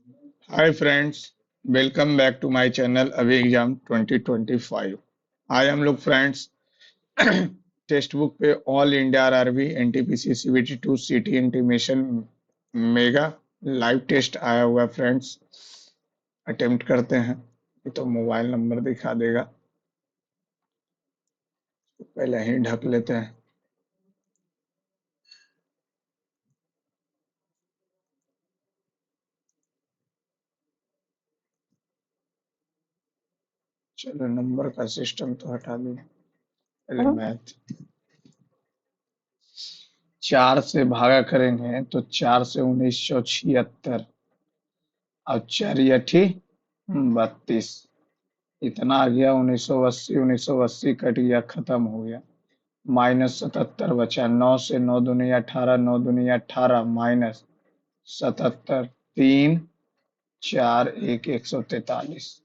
Hi friends, welcome back to my channel Avi Exam 2025। आज हम लोग फ्रेंड्स टेक्स्ट बुक पे all India RRB NTPC CBT 2 city intimation mega live test आया हुआ है friends. Attempt करते हैं। ये तो मोबाइल नंबर दिखा देगा, पहले ही ढक लेते हैं। चलो नंबर का सिस्टम तो हटा दिए, पहले मैथ। 4 से भागा करेंगे तो 4 से 1976 और 4 32। इतना आ गया 1980। 1980 कट गया, खत्म हो गया। -77 बचा। 9 से 9 दूनी 18, 9 दूनी 18 -77, 3 4 1 143।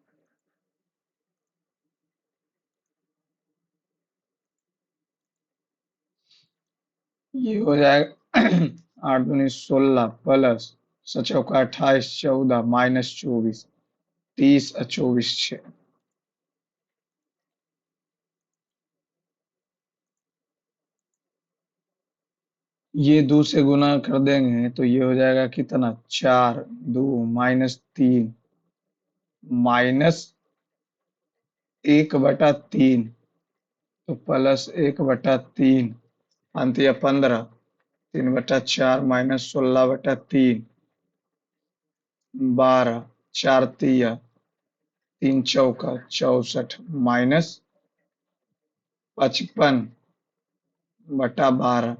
ये हो जाएगा 8 दूनी 16 प्लस 7 28 14 -24, 30 और 24 6। ये 2 से गुना कर देंगे तो ये हो जाएगा कितना, 4 2 -3 -1/3 तो +1/3 अंतिया 15, 3/4 -16/3 12, 4 तिया 3 चौका 64 -55/12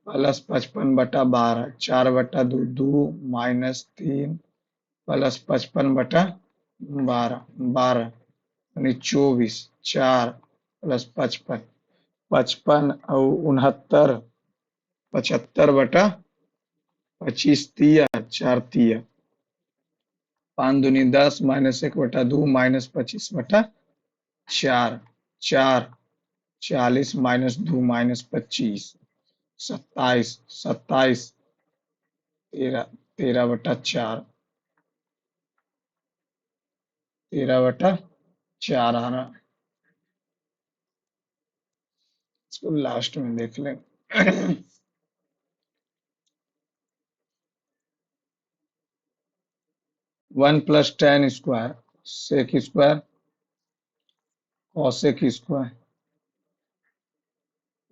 +55/12, 4/2 2 -3 +55/12 12 यानी 24, 4 +55 55 और 69 75/25 तिया 4 तिया 5 दूनी 10 -1/2 -25/4 4 40 -2 -25 27 27 13 13/4 13/4 आ रहा। इसको लास्ट में देख लें। 1 + tan square sec square cosec square,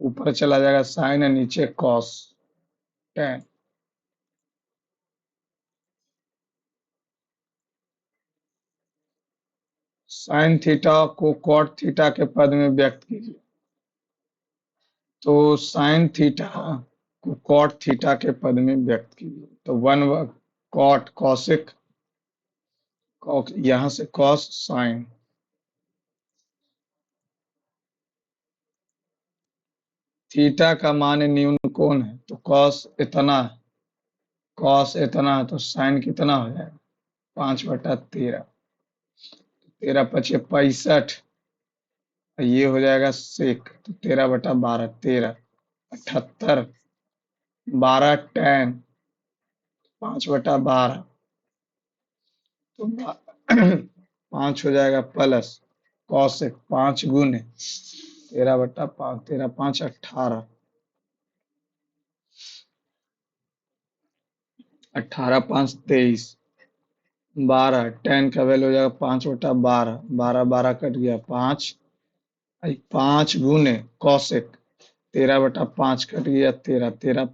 ऊपर चला जाएगा साइन और नीचे कॉस tan। साइन थीटा को कॉट थीटा के पद में व्यक्त कीजिए। तो साइन थीटा को कॉट थीटा के पद में व्यक्त कीजिए। तो 1 कॉट कॉसिक, यहां से कॉस साइन। थीटा का मान न्यून कोण है तो कॉस इतना, कॉस इतना तो साइन कितना हो जाएगा 5/13, 13 × 5 = 65। ये हो जाएगा सेक तो 13/12 13 78, 12 tan 5/12 तो 5 हो जाएगा प्लस कॉसेक 5 गुने 13/5 13 5 18, 18 5 23, 12 tan का वैल्यू हो जाएगा 5/12, 12 12 कट गया 5, 5 गुने कॉसेक 13/5 कट गया 13 13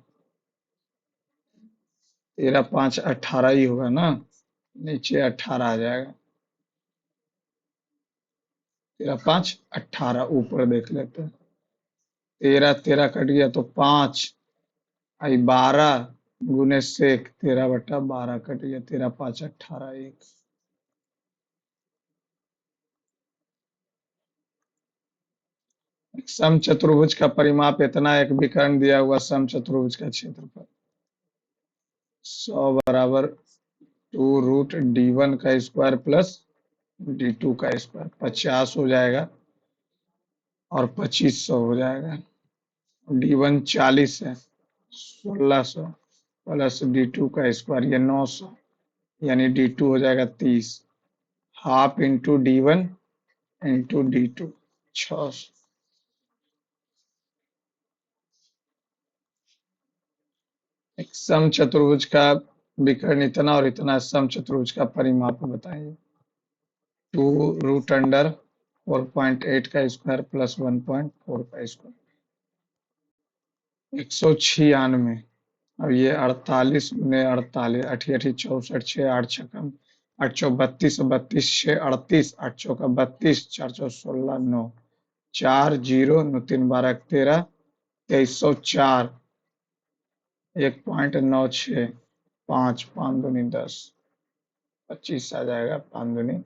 13 5 18 ही होगा ना, नीचे 18 आ जाएगा। 13 5 18, ऊपर देख लेते हैं। 13 13 कट गया तो 5, 12 गुने सेक 13/12 कट गया 13 5 18 1। सम चतुर्भुज का परिमाप इतना, एक विकर्ण दिया हुआ सम चतुर्भुज का क्षेत्रफल 100 = 2√d1 का स्क्वायर प्लस d2 का स्क्वायर 50 हो जाएगा और 2500 हो जाएगा। d1 40 है 1600 प्लस d2 का स्क्वायर ये 900 यानी D2 हो जाएगा 30, half into D1 into D2, 600। एक समचतुर्भुज का विकर्ण इतना और इतना, समचतुर्भुज का परिमाप बताइए। 2√अंडर 4.8 का स्क्वायर प्लस 1.4 का स्क्वायर, 196। अब ये 48 गुने 48, अठी अठी 64, 6 8 छकम 8 चौ 32, 32 6 38, 8 चौका 32, 4 चौ 16 9, 4 0 9 3 12 13, 2304, 1.96, 5 5 दूनी 10, 25 आ जाएगा, 5 दूनी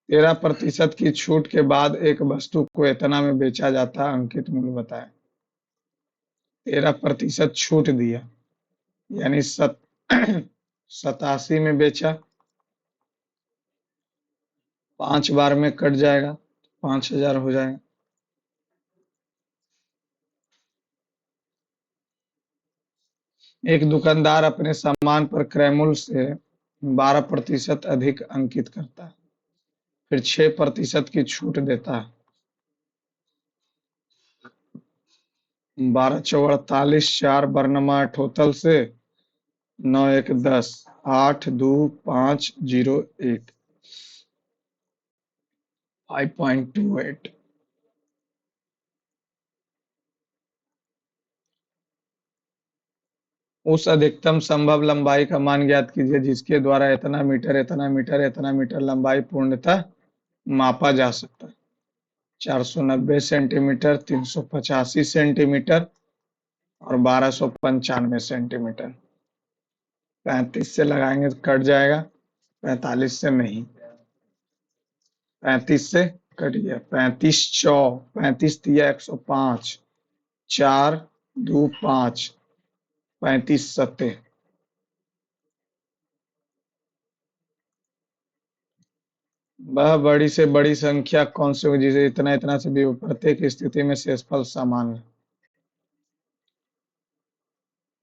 13% की छूट के बाद एक वस्तु को इतना में बेचा जाता है, अंकित मूल्य बताएं। 13% छूट दिया, यानी 87 में बेचा, 5 बार में कट जाएगा, 5000 हो जाएगा। एक दुकानदार अपने सामान पर क्रय मूल्य से 12% अधिक अंकित करता है, फिर 6% की छूट देता है। 12 चौ 48, 4 बरनमा ठोतल से 9 1 10, 8 2 5 0 1, 5.28। उस अधिकतम संभव लंबाई का मान ज्ञात कीजिए जिसके द्वारा इतना मीटर इतना मीटर इतना मीटर लंबाई पूर्णतः मापा जा सकता है। 490 सेंटीमीटर, 385 सेंटीमीटर और 1295 सेंटीमीटर। 35 से लगाएंगे तो कट जाएगा, 45 से नहीं, 35 से कट गया। 35 चौ 35 तिया 105, 4 2 5, 35 सत्ते। वह बड़ी से बड़ी संख्या कौन सी होगी जिसे इतना इतना से भी प्रत्येक स्थिति में शेषफल समान है।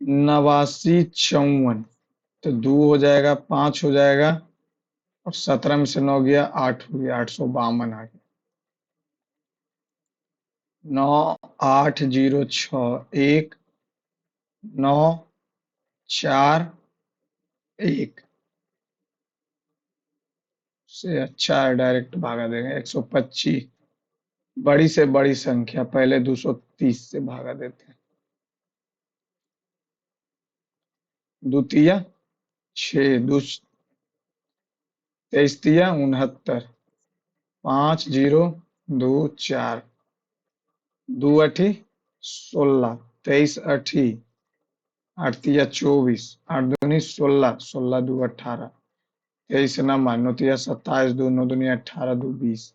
89 54, तो 2 हो जाएगा, 5 हो जाएगा और 17 में से 9 गया, 8 हो गया, 852 आ गया। 9 8 0 6 1 9 4 1 से अच्छा है, डायरेक्ट भागा देंगे। 125, बड़ी से बड़ी संख्या पहले 230 से भागा देते हैं। द्वितीय 6 दो 23 तिया 69, 5 0 2 4, 2 अठी 16, 23 अठी 8 तिया 24, 8 दूनी 16, 16 2 18, 23 नमा 9 तिया 27, 2 9 दूनी 18, 2 20,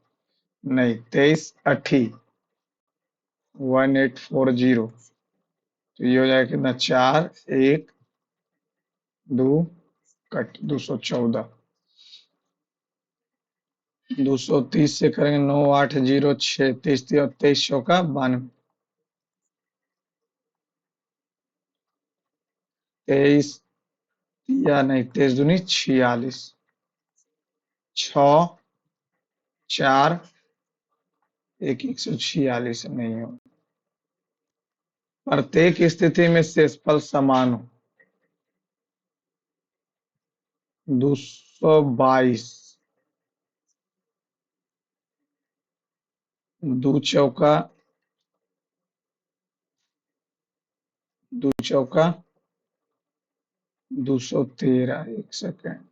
नहीं 23 अठी 1840, तो ये हो जाएगा कितना, 4 1 2 कट 214। 230 से करेंगे 9 8 0 6, 23 और 23 चौका 92, 23 या नहीं 23 दूनी 46, 6 4 1 146 नहीं हो। प्रत्येक स्थिति में शेषफल समान हो। 222, 2 चौका 2 चौका 213, एक सेकेंड,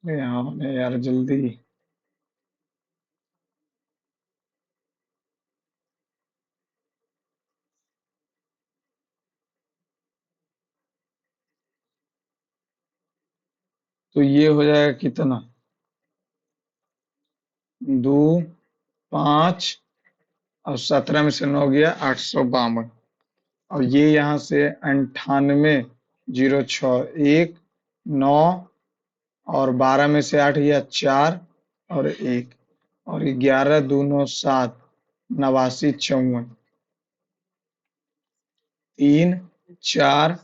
यहाँ होने यार जल्दी। तो ये हो जाएगा कितना, 2 5 और 17 में से 9 गया, 852, और ये यहाँ से 98 0 6 1 9 और 12 में से 8 गया 4 और 1 और 11 दूनो 7, 89 54, 3 4,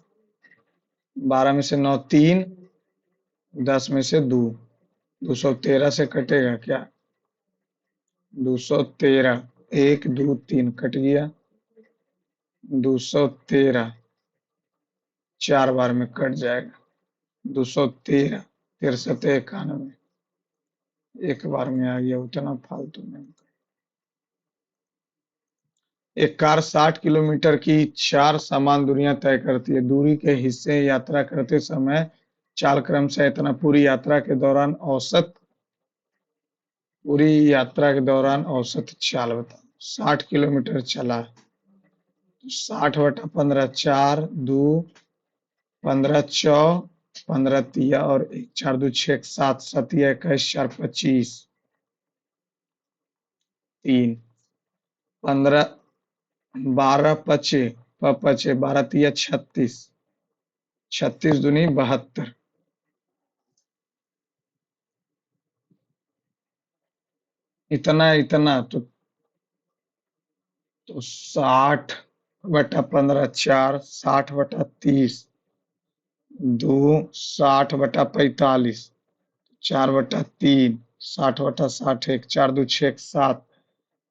12 में से 9 3, 10 में से 2, 213 से कटेगा क्या? 213, 1 2 3 कट गया, 213 4 बार में कट जाएगा, 213 63 91 एक बार में आ गया, उतना फालतू नहीं। एक कार 60 किलोमीटर की 4 समान दूरियां तय करती है। दूरी के हिस्से यात्रा करते समय चाल क्रम से इतना पूरी यात्रा के दौरान औसत चाल बताओ। 60 किलोमीटर चला, 60/15, 4 2 15 चौ 15 तिया और 1 4 2 6 7 सतिया 21 4 25 3 15 12 पचे पचे 12 तिया 36, 36 दूनी 72। इतना इतना तो 60/15 4, 60/30 2, 60/45 4/3, 60/60 1 4 2 6 7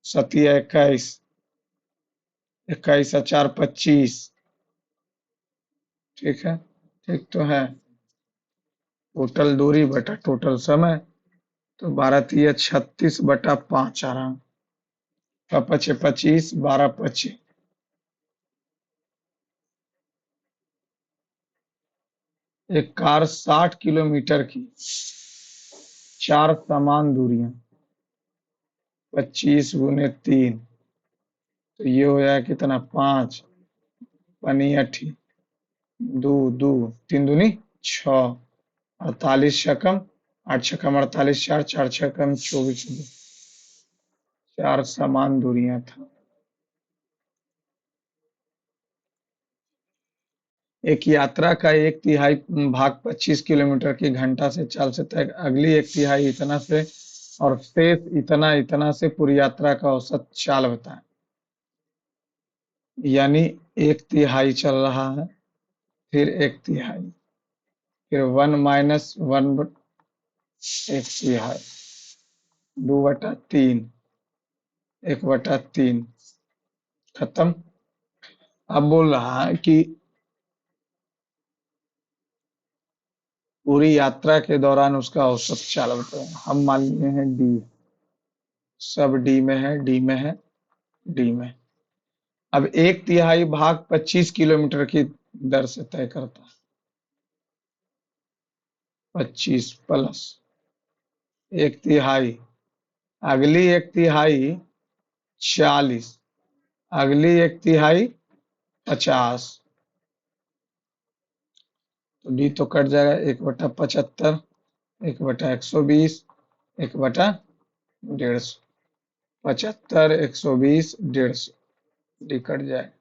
सतिया 21, 21 और 4 25। ठीक है, ठीक तो है। टोटल दूरी बटा टोटल समय, तो 12 तिया 36/5 आ रहा। पचे 25, 12 पचे। एक कार 60 किलोमीटर की 4 समान दूरियां 25 गुने 3, तो ये हो जाएगा कितना? 5 पनी अठी 2 2 3 दूनी 6, 48 छकम 8 छकम 48, 4 4 छकम 24, 4 समान दूरियां था। एक यात्रा का एक तिहाई भाग 25 किलोमीटर की घंटा से चाल से तय, अगली एक तिहाई इतना से और शेष इतना इतना से पूरी यात्रा का औसत चाल बताएं। यानी एक तिहाई चल रहा है, फिर एक तिहाई, फिर 1 - 1 एक तिहाई, 2/3, 1/3 खत्म। अब बोल रहा है कि पूरी यात्रा के दौरान उसका औसत चाल बताएं। हम मान लिए हैं डी, सब डी में है, डी में है, डी में। अब एक तिहाई भाग 25 किलोमीटर की दर से तय करता है। 25 प्लस एक तिहाई, अगली एक तिहाई 40, अगली एक तिहाई 50, तो डी तो कट जाएगा। 1/75, 1/120, 1/150, 75 120 150, डी कट जाए,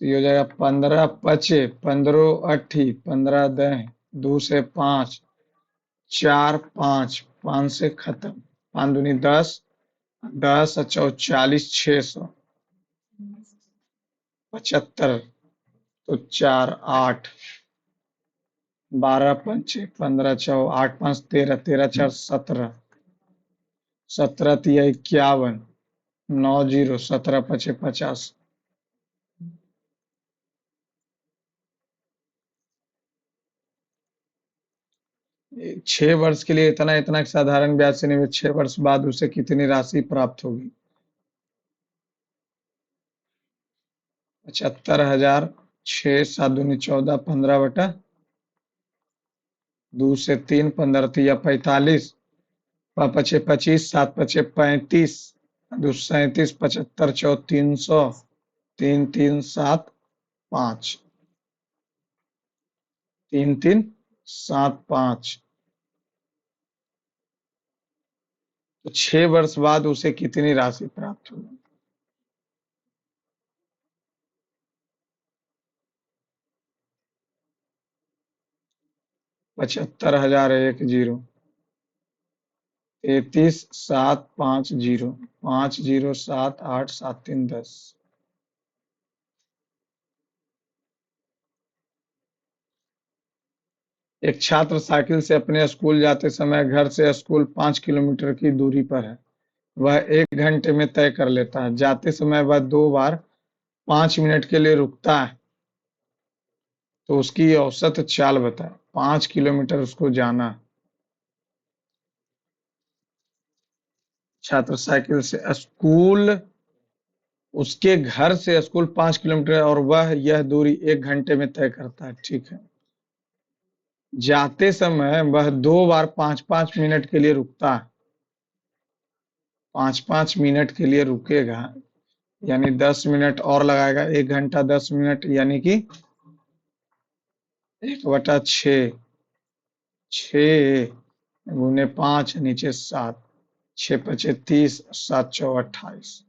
तो ये हो जाएगा 15 पचे 15 अठी 15 दह 2 से 5, 4 5 5 से खत्म, 5 दूनी 10, 10 और 40 600, 75, तो 4 8, 12 पंचे 15 चौ 8 5 13, 13 4 17, 17 तिया 51, 9 0, 17 पचे 50। 6 वर्ष के लिए इतना इतना साधारण ब्याज से निवेश, 6 वर्ष बाद उसे कितनी राशि प्राप्त होगी? 75,000, 6 7 दूनी 14, 15/2 से 3, 15 तिया 45, पचे 25, 7 पचे 35, 2 37, 75 चौ 300, 3 3 7 5, 3 3 7 5। तो 6 वर्ष बाद उसे कितनी राशि प्राप्त होगी? 75,010, 33,750, 50,7,8,7,3,10। एक छात्र साइकिल से अपने स्कूल जाते समय घर से स्कूल 5 किलोमीटर की दूरी पर है। वह 1 घंटे में तय कर लेता है। जाते समय वह 2 बार 5 मिनट के लिए रुकता है, तो उसकी औसत चाल बताए। 5 किलोमीटर उसको जाना है। छात्र साइकिल से स्कूल, उसके घर से स्कूल 5 किलोमीटर है और वह यह दूरी 1 घंटे में तय करता है। ठीक है। जाते समय वह 2 बार 5-5 मिनट के लिए रुकता है। 5-5 मिनट के लिए रुकेगा, यानी 10 मिनट और लगाएगा। 1 घंटा 10 मिनट, यानी कि 1/6। 6 × 5, नीचे 7। 6×5 = 30, 7×4 = 28।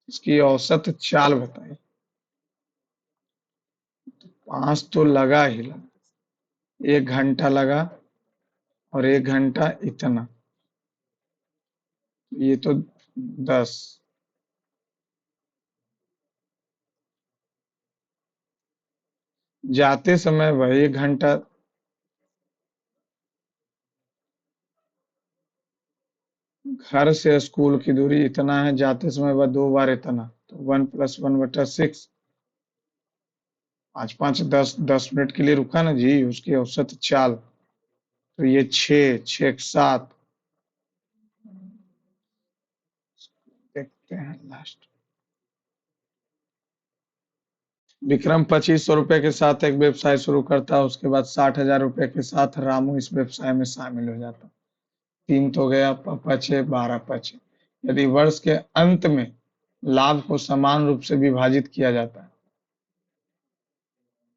इसकी औसत चाल बताइए। 5 तो लगा ही लगा, 1 घंटा लगा और 1 घंटा इतना, ये तो 10। जाते समय वह 1 घंटा, घर से स्कूल की दूरी इतना है, जाते समय वह 2 बार इतना, तो 1 + 1/6। 5×5 = 10, 10 मिनट के लिए रुका ना जी, उसकी औसत चाल। तो ये 6, 6 × 7। देखते हैं लास्ट। विक्रम 2500 रुपए के साथ एक व्यवसाय शुरू करता है। उसके बाद 60,000 रुपए के साथ रामू इस व्यवसाय में शामिल हो जाता है। 3 तो गया, पचे 12 बचे। यदि वर्ष के अंत में लाभ को समान रूप से विभाजित किया जाता है,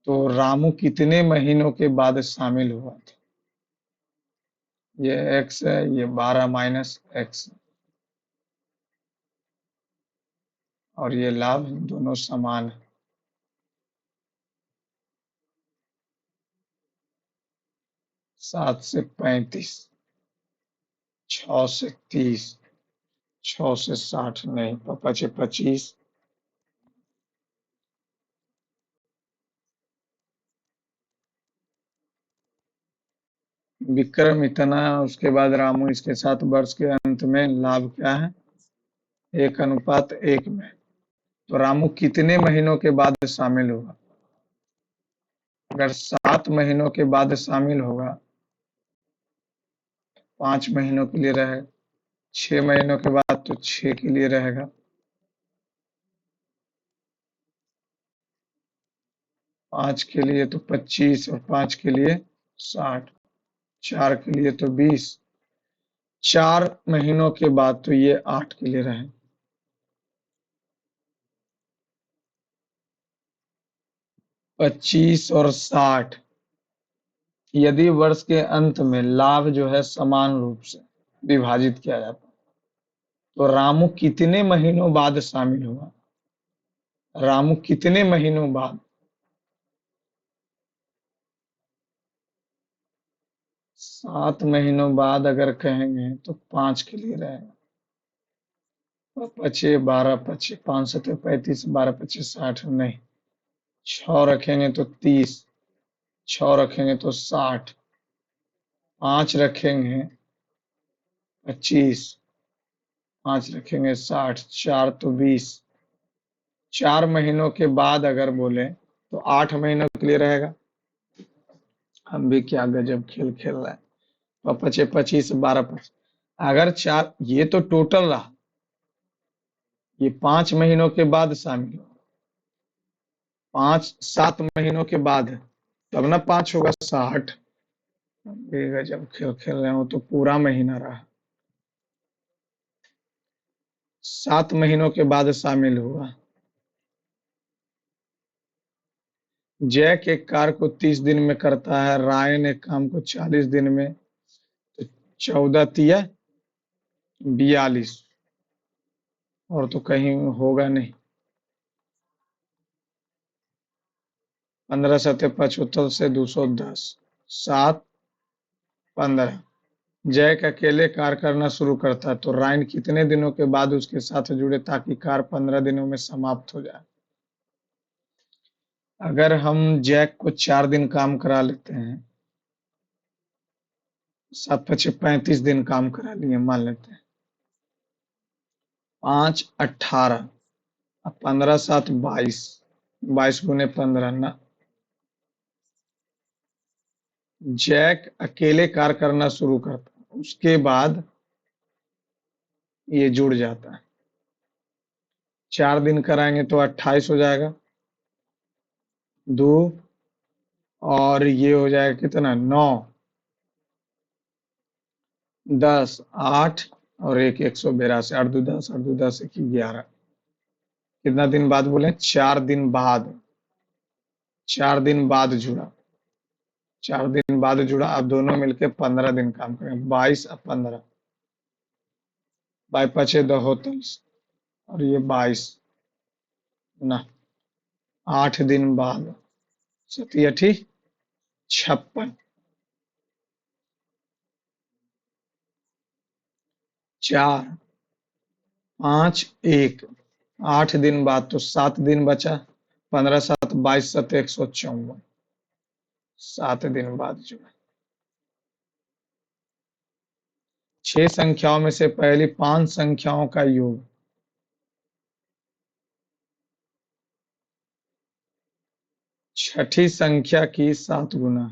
तो रामू कितने महीनों के बाद शामिल हुआ था? ये x है, ये 12 - x, और ये लाभ दोनों समान है। 7 से 35, 6 से 30, 6 से 60 नहीं, पचे 25। विक्रम इतना, उसके बाद रामू इसके साथ वर्ष के अंत में लाभ क्या है? 1:1 में। तो रामू कितने महीनों के बाद शामिल होगा? अगर 7 महीनों के बाद शामिल होगा, 5 महीनों के लिए रहेगा। 6 महीनों के बाद तो 6 के लिए रहेगा। 5 के लिए तो 25 और 5 के लिए 60, 4 के लिए तो 20। 4 महीनों के बाद तो ये 8 के लिए रहे। 25 और 60, यदि वर्ष के अंत में लाभ जो है समान रूप से विभाजित किया जाता, तो रामू कितने महीनों बाद शामिल हुआ? रामू कितने महीनों बाद? 7 महीनों बाद अगर कहेंगे तो 5 के लिए रहेगा। और पचे 12 पचे 5 × 7 = 35, 12×5 = 60 नहीं। 6 रखेंगे तो 30, 6 रखेंगे तो 60, 5 रखेंगे 25, 5 रखेंगे 60, 4 तो 20। 4 महीनों के बाद अगर बोले तो 8 महीनों के लिए रहेगा। हम भी क्या गजब खेल खेल रहे हैं। और पचे 25, 12×5, अगर 4, ये तो टोटल रहा, ये 5 महीनों के बाद शामिल हो। 7 महीनों के बाद है, तब ना 5 होगा 60। ये गजब खेल खेल रहे हो, तो पूरा महीना रहा। 7 महीनों के बाद शामिल हुआ। जैक एक कार को 30 दिन में करता है, रायन एक काम को 40 दिन में, तो 14 तिया 42, और तो कहीं होगा नहीं। 15 सतह 75 से 210, 7, 15। जैक अकेले कार्य करना शुरू करता है तो रायन कितने दिनों के बाद उसके साथ जुड़े ताकि कार्य 15 दिनों में समाप्त हो जाए? अगर हम जैक को 4 दिन काम करा लेते हैं, 7 पचे 35 दिन काम करा लिए मान लेते हैं, 5, 18, अब 15, 7, 22, 22 गुने 15 ना। जैक अकेले कार्य करना शुरू करता है, उसके बाद ये जुड़ जाता है। 4 दिन कराएंगे तो 28 हो जाएगा, 2 और ये हो जाएगा कितना, 9, 10, 8 और 1, 182, 8 2 10, 8 2 10, 1 11। कितना दिन बाद बोले? 4 दिन बाद। 4 दिन बाद जुड़ा, 4 दिन बाद जुड़ा। अब दोनों मिलके 15 दिन काम करें, 22 और 15, 22 पचे 2 और ये 22 ना, 8 दिन बाद, 7 8 56, 4, 5, 1, 8 दिन बाद तो 7 दिन बचा, 15 7 22 7 154, 7 दिन बाद जुड़ा। 6 संख्याओं में से पहली 5 संख्याओं का योग छठी संख्या की 7 गुना।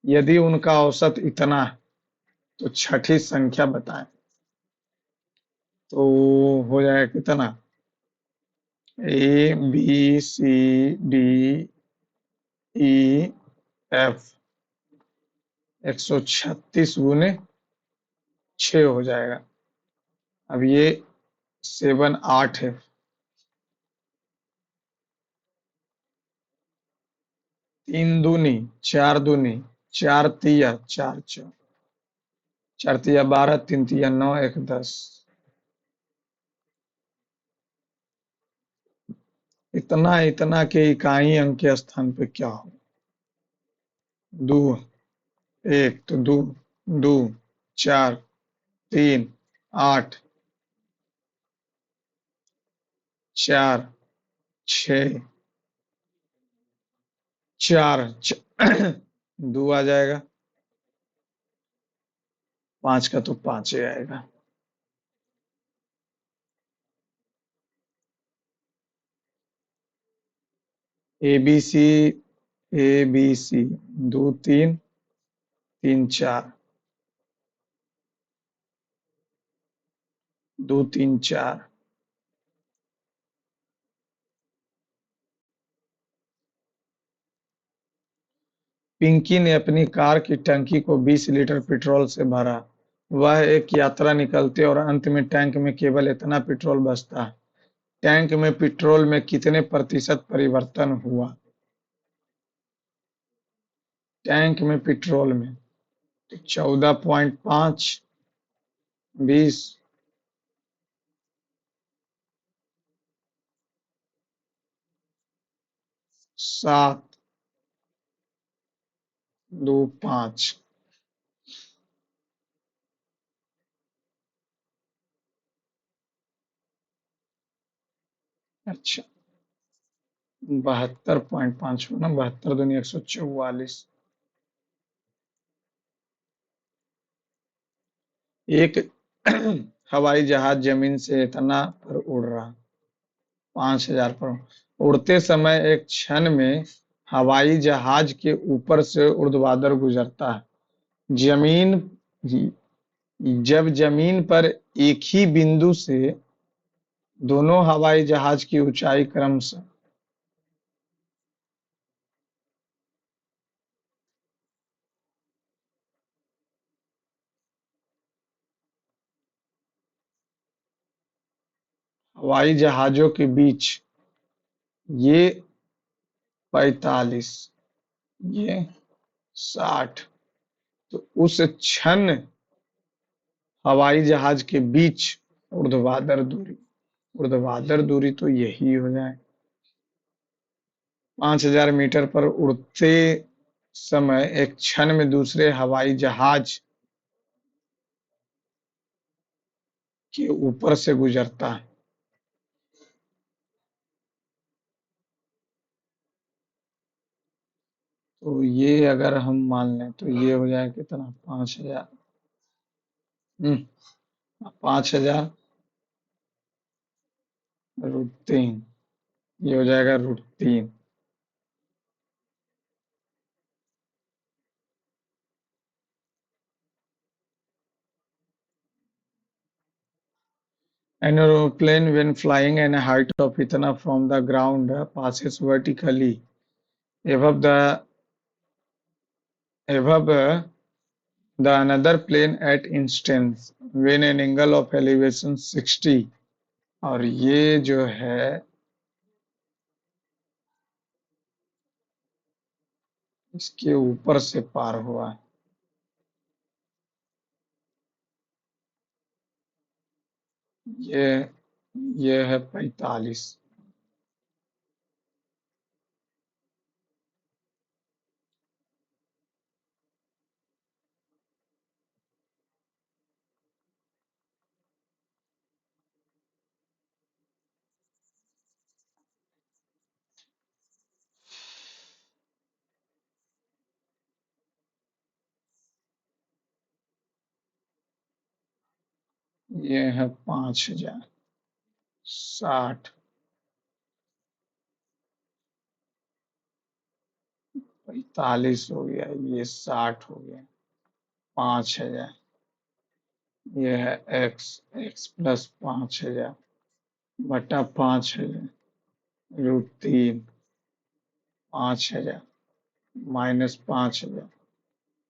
यदि उनका औसत इतना है तो छठी संख्या बताएं। तो हो जाएगा कितना, ABCDEF 136 गुने 6 हो जाएगा। अब ये 7 8 है, 3 दूनी 4 दूनी 4 तिया 4 4, 4 तिया 12, 3 तिया 9, 1 10। इतना इतना के इकाई अंक के स्थान पे क्या हो? दो, एक तो दो, दो, 4, 3, 8, 4, 6, 4 2 आ जाएगा, 5 का तो 5 ही आएगा। ABC ABC 2 3 3 4, 2 3 4। पिंकी ने अपनी कार की टंकी को 20 लीटर पेट्रोल से भरा। वह एक यात्रा निकलते और अंत में टैंक में केवल इतना पेट्रोल बचता है। टैंक में पेट्रोल में कितने प्रतिशत परिवर्तन हुआ? टैंक में पेट्रोल में तो 14.5, 20, 7, 2 5। अच्छा, 72.5 होना, 72 दूनी 144। एक हवाई जहाज जमीन से इतना पर उड़ रहा, 5000 पर। उड़ते समय एक क्षण में हवाई जहाज के ऊपर से ऊर्ध्वाधर गुजरता है। जमीन जब जमीन पर एक ही बिंदु से दोनों हवाई जहाज की ऊंचाई क्रमशः हवाई जहाजों के बीच, ये 45, ये 60, तो उस क्षण हवाई जहाज के बीच ऊर्ध्वाधर दूरी, ऊर्ध्वाधर दूरी तो यही हो जाए। 5000 मीटर पर उड़ते समय एक क्षण में दूसरे हवाई जहाज के ऊपर से गुजरता है। तो ये अगर हम मान लें तो ये हो जाएगा कितना, 5000। 5000 √3, ये हो जाएगा √3। An aeroplane when flying at a height of इतना from the ground passes vertically above the another plane at instance when an angle of elevation 60। और ये जो है इसके ऊपर से पार हुआ है। ये ये है 45। ये है 5000। 60, 45 हो गया, ये 60 हो गया। 5000, ये है x प्लस 5000 बटा 5000 √3। 5000 माइनस 5000,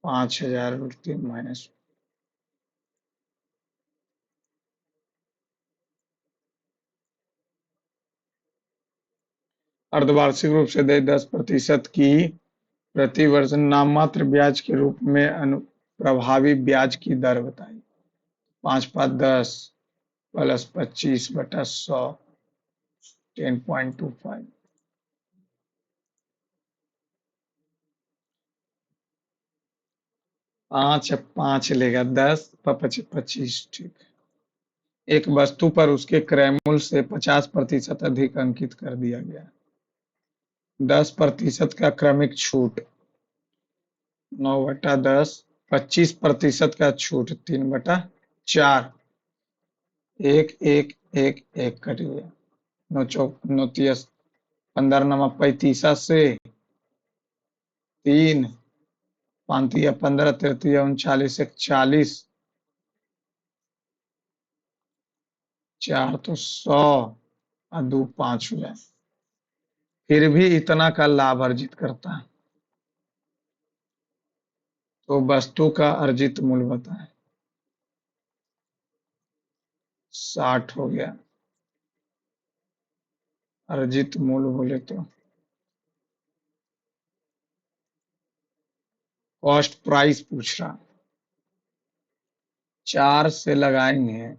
5000 √3 माइनस। अर्धवार्षिक रूप से देय 10% की प्रतिवर्ष नाममात्र ब्याज के रूप में प्रभावी ब्याज की दर बताई। 5×10 प्लस 25/100, 10.25। 5 लेगा, 10 पचे 25, ठीक। एक वस्तु पर उसके क्रय मूल्य से 50% अधिक अंकित कर दिया गया। 10% का क्रमिक छूट 9/10, 25% का छूट 3/4। एक एक एक एक कट गया। 9×4 = 15, 9×5 = से 3, 5×3 = 15, 3×3 = 39, 1 40, 4 तो 100 और 2 5 हो जाए। फिर भी इतना का लाभ अर्जित करता है। तो वस्तु का अर्जित मूल्य बताएं। 60 हो गया। अर्जित मूल्य बोले तो कॉस्ट प्राइस पूछ रहा। 4 से लगाएंगे,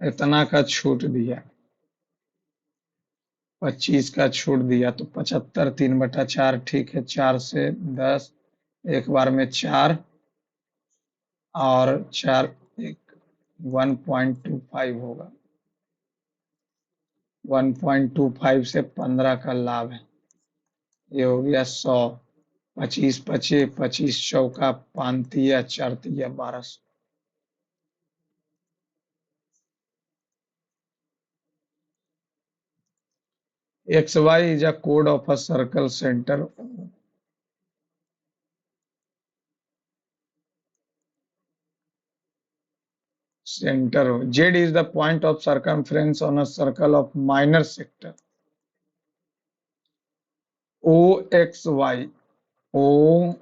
इतना का छूट दिया, 25 का छूट दिया तो 75, 3/4, ठीक है। 4 से 10, एक बार में 4 और 4 एक 1.25 होगा। 1.25 से 15 का लाभ है। ये हो गया 100। 25 पचे, 25 चौका 5 4 1200। XY is a code of a circle center. Z is the point of circumference on a circle of minor sector. OXY, O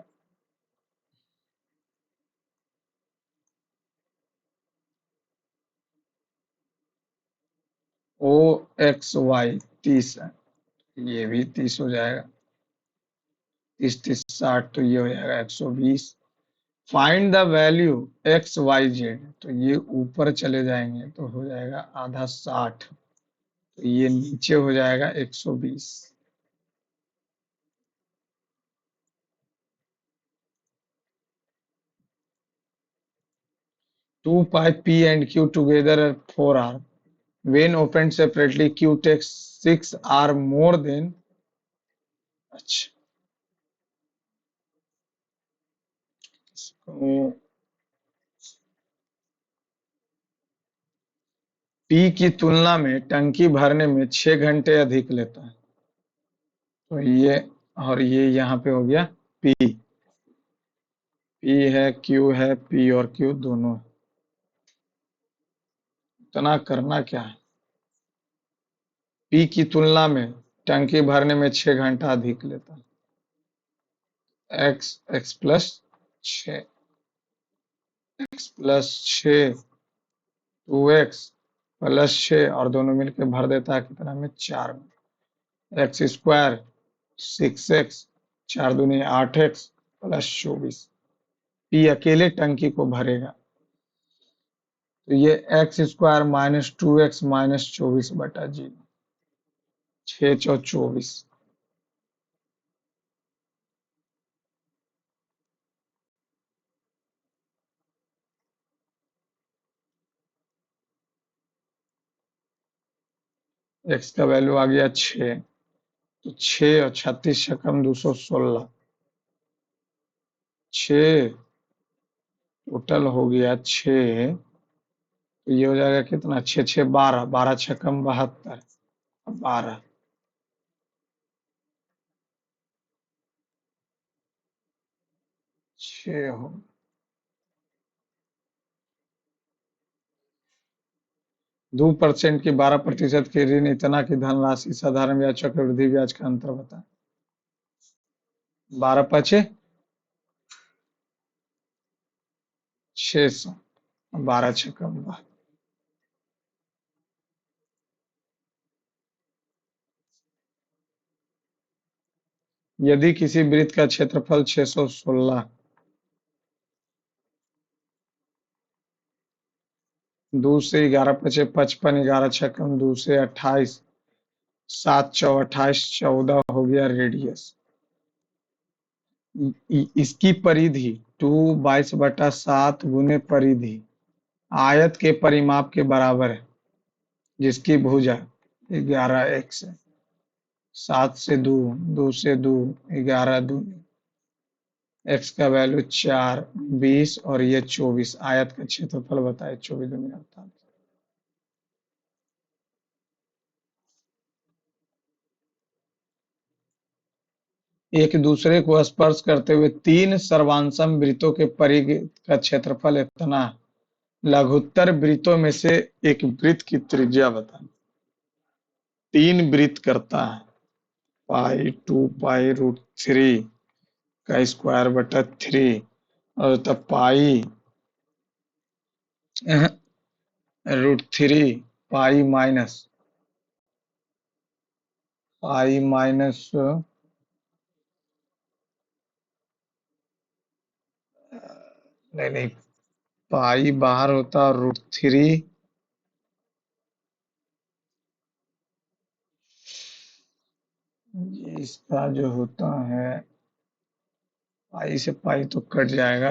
OXY 30 है। ये भी 30 हो जाएगा। 30 30 60, तो ये हो जाएगा 120। फाइंड द वैल्यू XYZ, तो ये ऊपर चले जाएंगे तो हो जाएगा आधा 60। तो ये नीचे हो जाएगा 120। 2 pi p and q together are 4 r. When opened separately, q takes 6 r more than। अच्छा, इसको P की तुलना में टंकी भरने में 6 घंटे अधिक लेता है। तो ये और ये यहाँ पे हो गया P। P है, Q है, P और Q दोनों। इतना करना क्या है? P की तुलना में टंकी भरने में 6 घंटा अधिक लेता है। x plus 6, x plus 6, 2x plus 6 और दोनों मिलकर भर देता है कितना में? 4 में। एक्स स्क्वायर 6x, 4 दूनी 8x प्लस 24। P अकेले टंकी को भरेगा। तो ये x square minus 2x minus 24/0, 6 चौ 24। x का वैल्यू आ गया 6। तो 6 और 36 छक्कम 216, 6 टोटल हो गया 6। तो ये हो जाएगा कितना? 6 6 12, 12 छक्कम 72, 12। 6 हो 2% की 12% की ऋण इतना की धनराशि साधारण ब्याज चक्रवृद्धि ब्याज का अंतर बताएं। 12 पचे 600, 12 छक्कम 12। यदि किसी वृत्त का क्षेत्रफल 616, 2 से 11 पचे 55, 11 छक्कम 2 से 28, 7 चौ 28, 14 हो गया रेडियस। इसकी परिधि 2 22/7 गुने परिधि आयत के परिमाप के बराबर है, जिसकी भुजा 11x है। 7 से 2, 2 से 2, 11 दूनी, x का वैल्यू 4, 20 और ये 24। आयत का क्षेत्रफल बताए 24 दूनी 48। एक दूसरे को स्पर्श करते हुए 3 सर्वांशम वृत्तों के परिघ का क्षेत्रफल इतना है। लघुत्तर वृत्तों में से एक वृत्त की त्रिज्या बताएं। 3 वृत्त करता है, पाई 2 पाई रूट 3 का स्क्वायर बटा 3 और तब pi root 3 pi minus pi minus नहीं नहीं, पाई बाहर होता और रूट 3 इसका जो होता है, पाई से पाई तो कट जाएगा।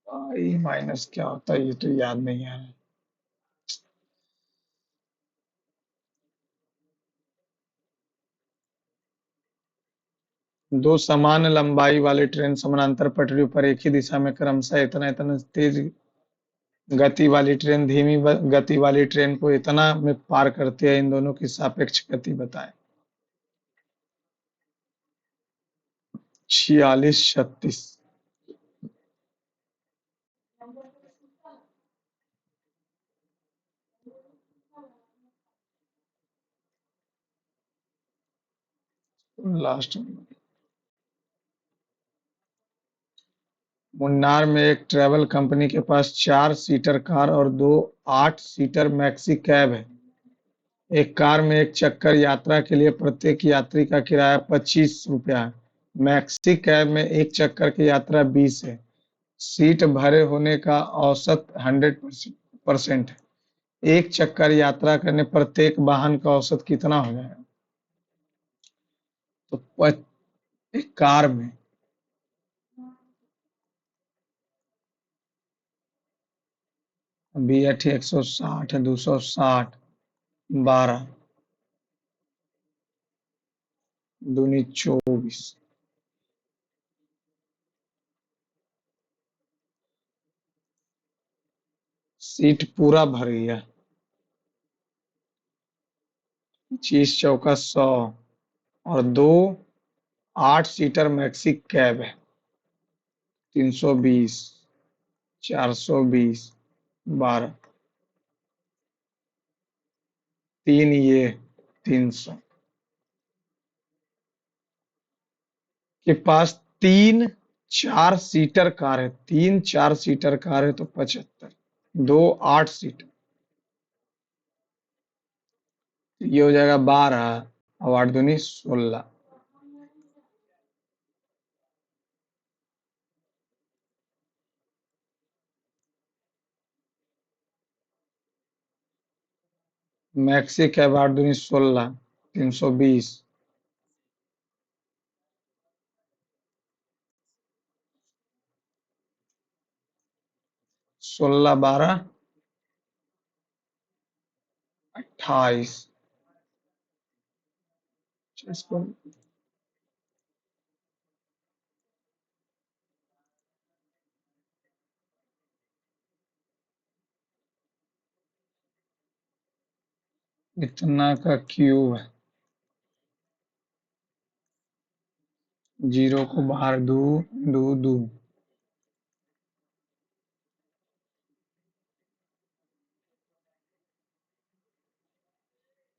पाई माइनस क्या होता है ये तो याद नहीं है। दो समान लंबाई वाली ट्रेन समानांतर पटरियों पर एक ही दिशा में क्रमशः इतना इतना तेज गति वाली ट्रेन धीमी गति वाली ट्रेन को इतना में पार करती है। इन दोनों की सापेक्ष गति बताएं। 46 36। लास्ट में मुन्नार में एक ट्रैवल कंपनी के पास 4 सीटर कार और 2 8 सीटर मैक्सी कैब है। एक कार में एक चक्कर यात्रा के लिए प्रत्येक यात्री का किराया 25 रुपया है। मैक्सी कैब में एक चक्कर की यात्रा 20 है। सीट भरे होने का औसत 100% है। एक चक्कर यात्रा करने प्रत्येक वाहन का औसत कितना हो जाएगा? तो एक कार में बी एट 160 है, 260, 12 दूनी 24। सीट पूरा भर गया। 25 चौका 100 और दो 8 सीटर मैक्सी कैब है। 320, 420, 12, तीन ये 300 के पास तीन 4 सीटर कार है। तीन 4 सीटर कार है तो 75, दो 8 सीटर, ये हो जाएगा 12 और 8 दूनी 16। मैक्सी कैब 8 दूनी 16, 320, 16, 12, 28। इसको इतना का क्यूब है। जीरो को बाहर दो, दो दो,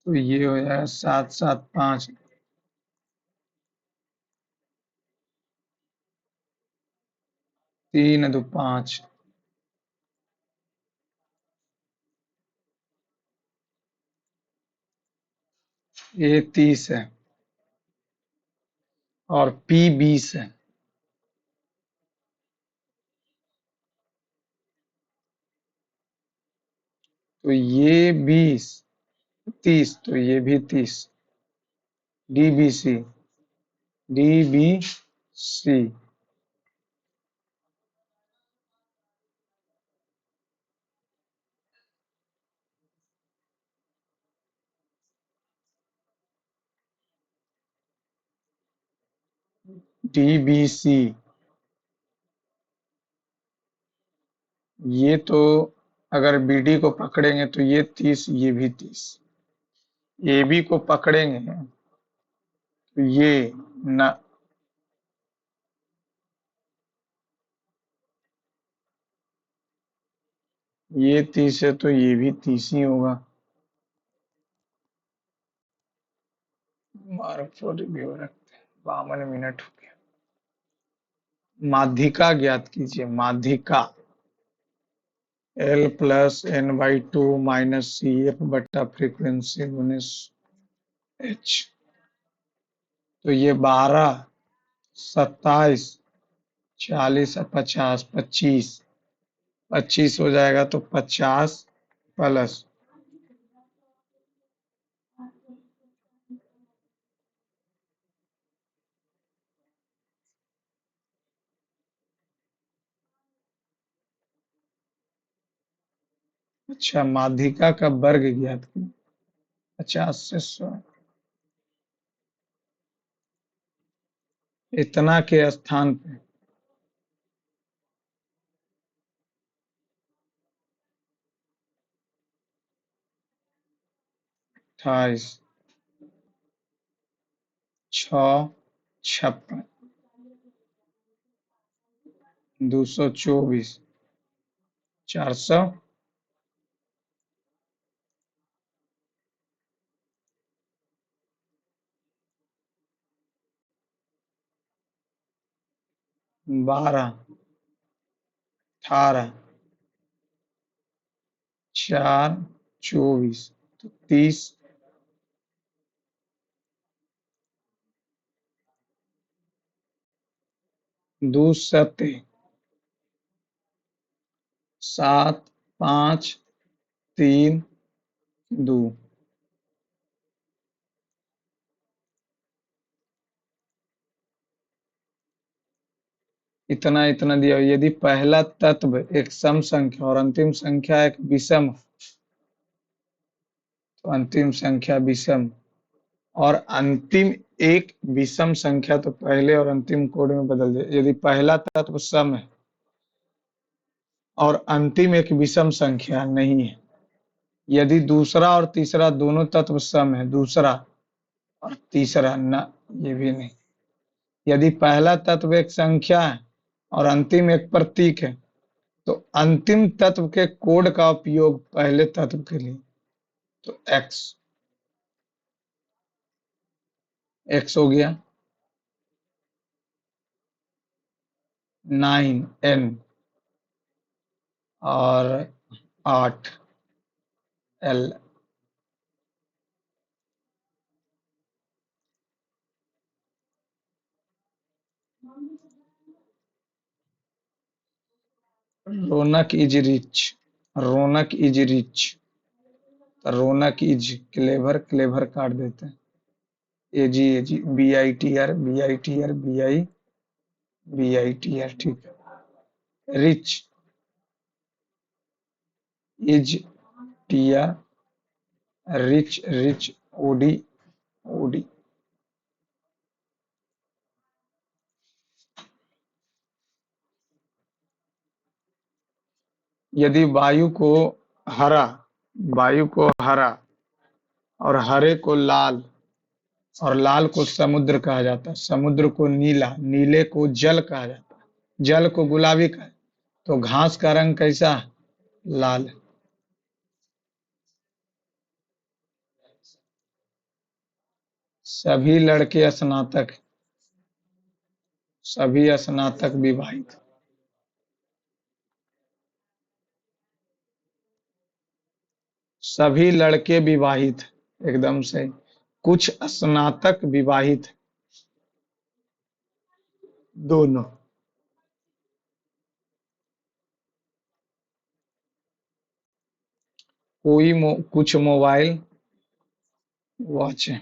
तो ये हो जाएगा 7, 7, 5, 3, 2, 5। ये 30 है और पी 20 है। तो ये 20, 30, तो ये भी 30। DBC, DBC. डीबीसी, ये तो अगर बीडी को पकड़ेंगे तो ये 30, ये भी 30। एबी को पकड़ेंगे तो ये न, ये 30 है तो ये भी 30 ही होगा। मार्क रिव्यू रखते हैं। 52 मिनट हो गया। माध्यिका ज्ञात कीजिए। माध्यिका L plus n/2 minus C F बटा फ्रीक्वेंसी गुने एच। तो ये 12, 27, 40 और 50, 25, 25 हो जाएगा तो 50 प्लस। अच्छा, माध्यिका का वर्ग ज्ञात कीजिए। 50 से 100, इतना के स्थान पे 28, 6, 56, 224, 400, 12, 18, 4, 24, तो 30, दुसते 7 5 3 2। इतना इतना दिया। यदि पहला तत्व एक सम संख्या और अंतिम संख्या एक विषम, तो अंतिम संख्या विषम, और अंतिम एक विषम संख्या तो पहले और अंतिम कोड में बदल दे। यदि पहला तत्व सम है और अंतिम एक विषम संख्या नहीं है। यदि दूसरा और तीसरा दोनों तत्व सम है, दूसरा और तीसरा न, ये भी नहीं। यदि पहला तत्व एक संख्या है और अंतिम एक प्रतीक है, तो अंतिम तत्व के कोड का उपयोग पहले तत्व के लिए, तो एक्स, एक्स हो गया। 9 एन और 8 L. Raunak is rich, Raunak is rich, Raunak is clever, clever काट देते हैं। AG AG, B I T R, B I T R, B I, B I T R, ठीक है। Rich is T R, rich rich, OD OD. यदि हरा वायु को हरा और हरे को लाल और लाल को समुद्र कहा जाता है, समुद्र को नीला, नीले को जल कहा जाता है, जल को गुलाबी कहा, तो घास का रंग कैसा है? लाल। सभी लड़के स्नातक, सभी स्नातक विवाहित, सभी लड़के विवाहित, एकदम से। कुछ स्नातक विवाहित, दोनों। कुछ मोबाइल वॉच है,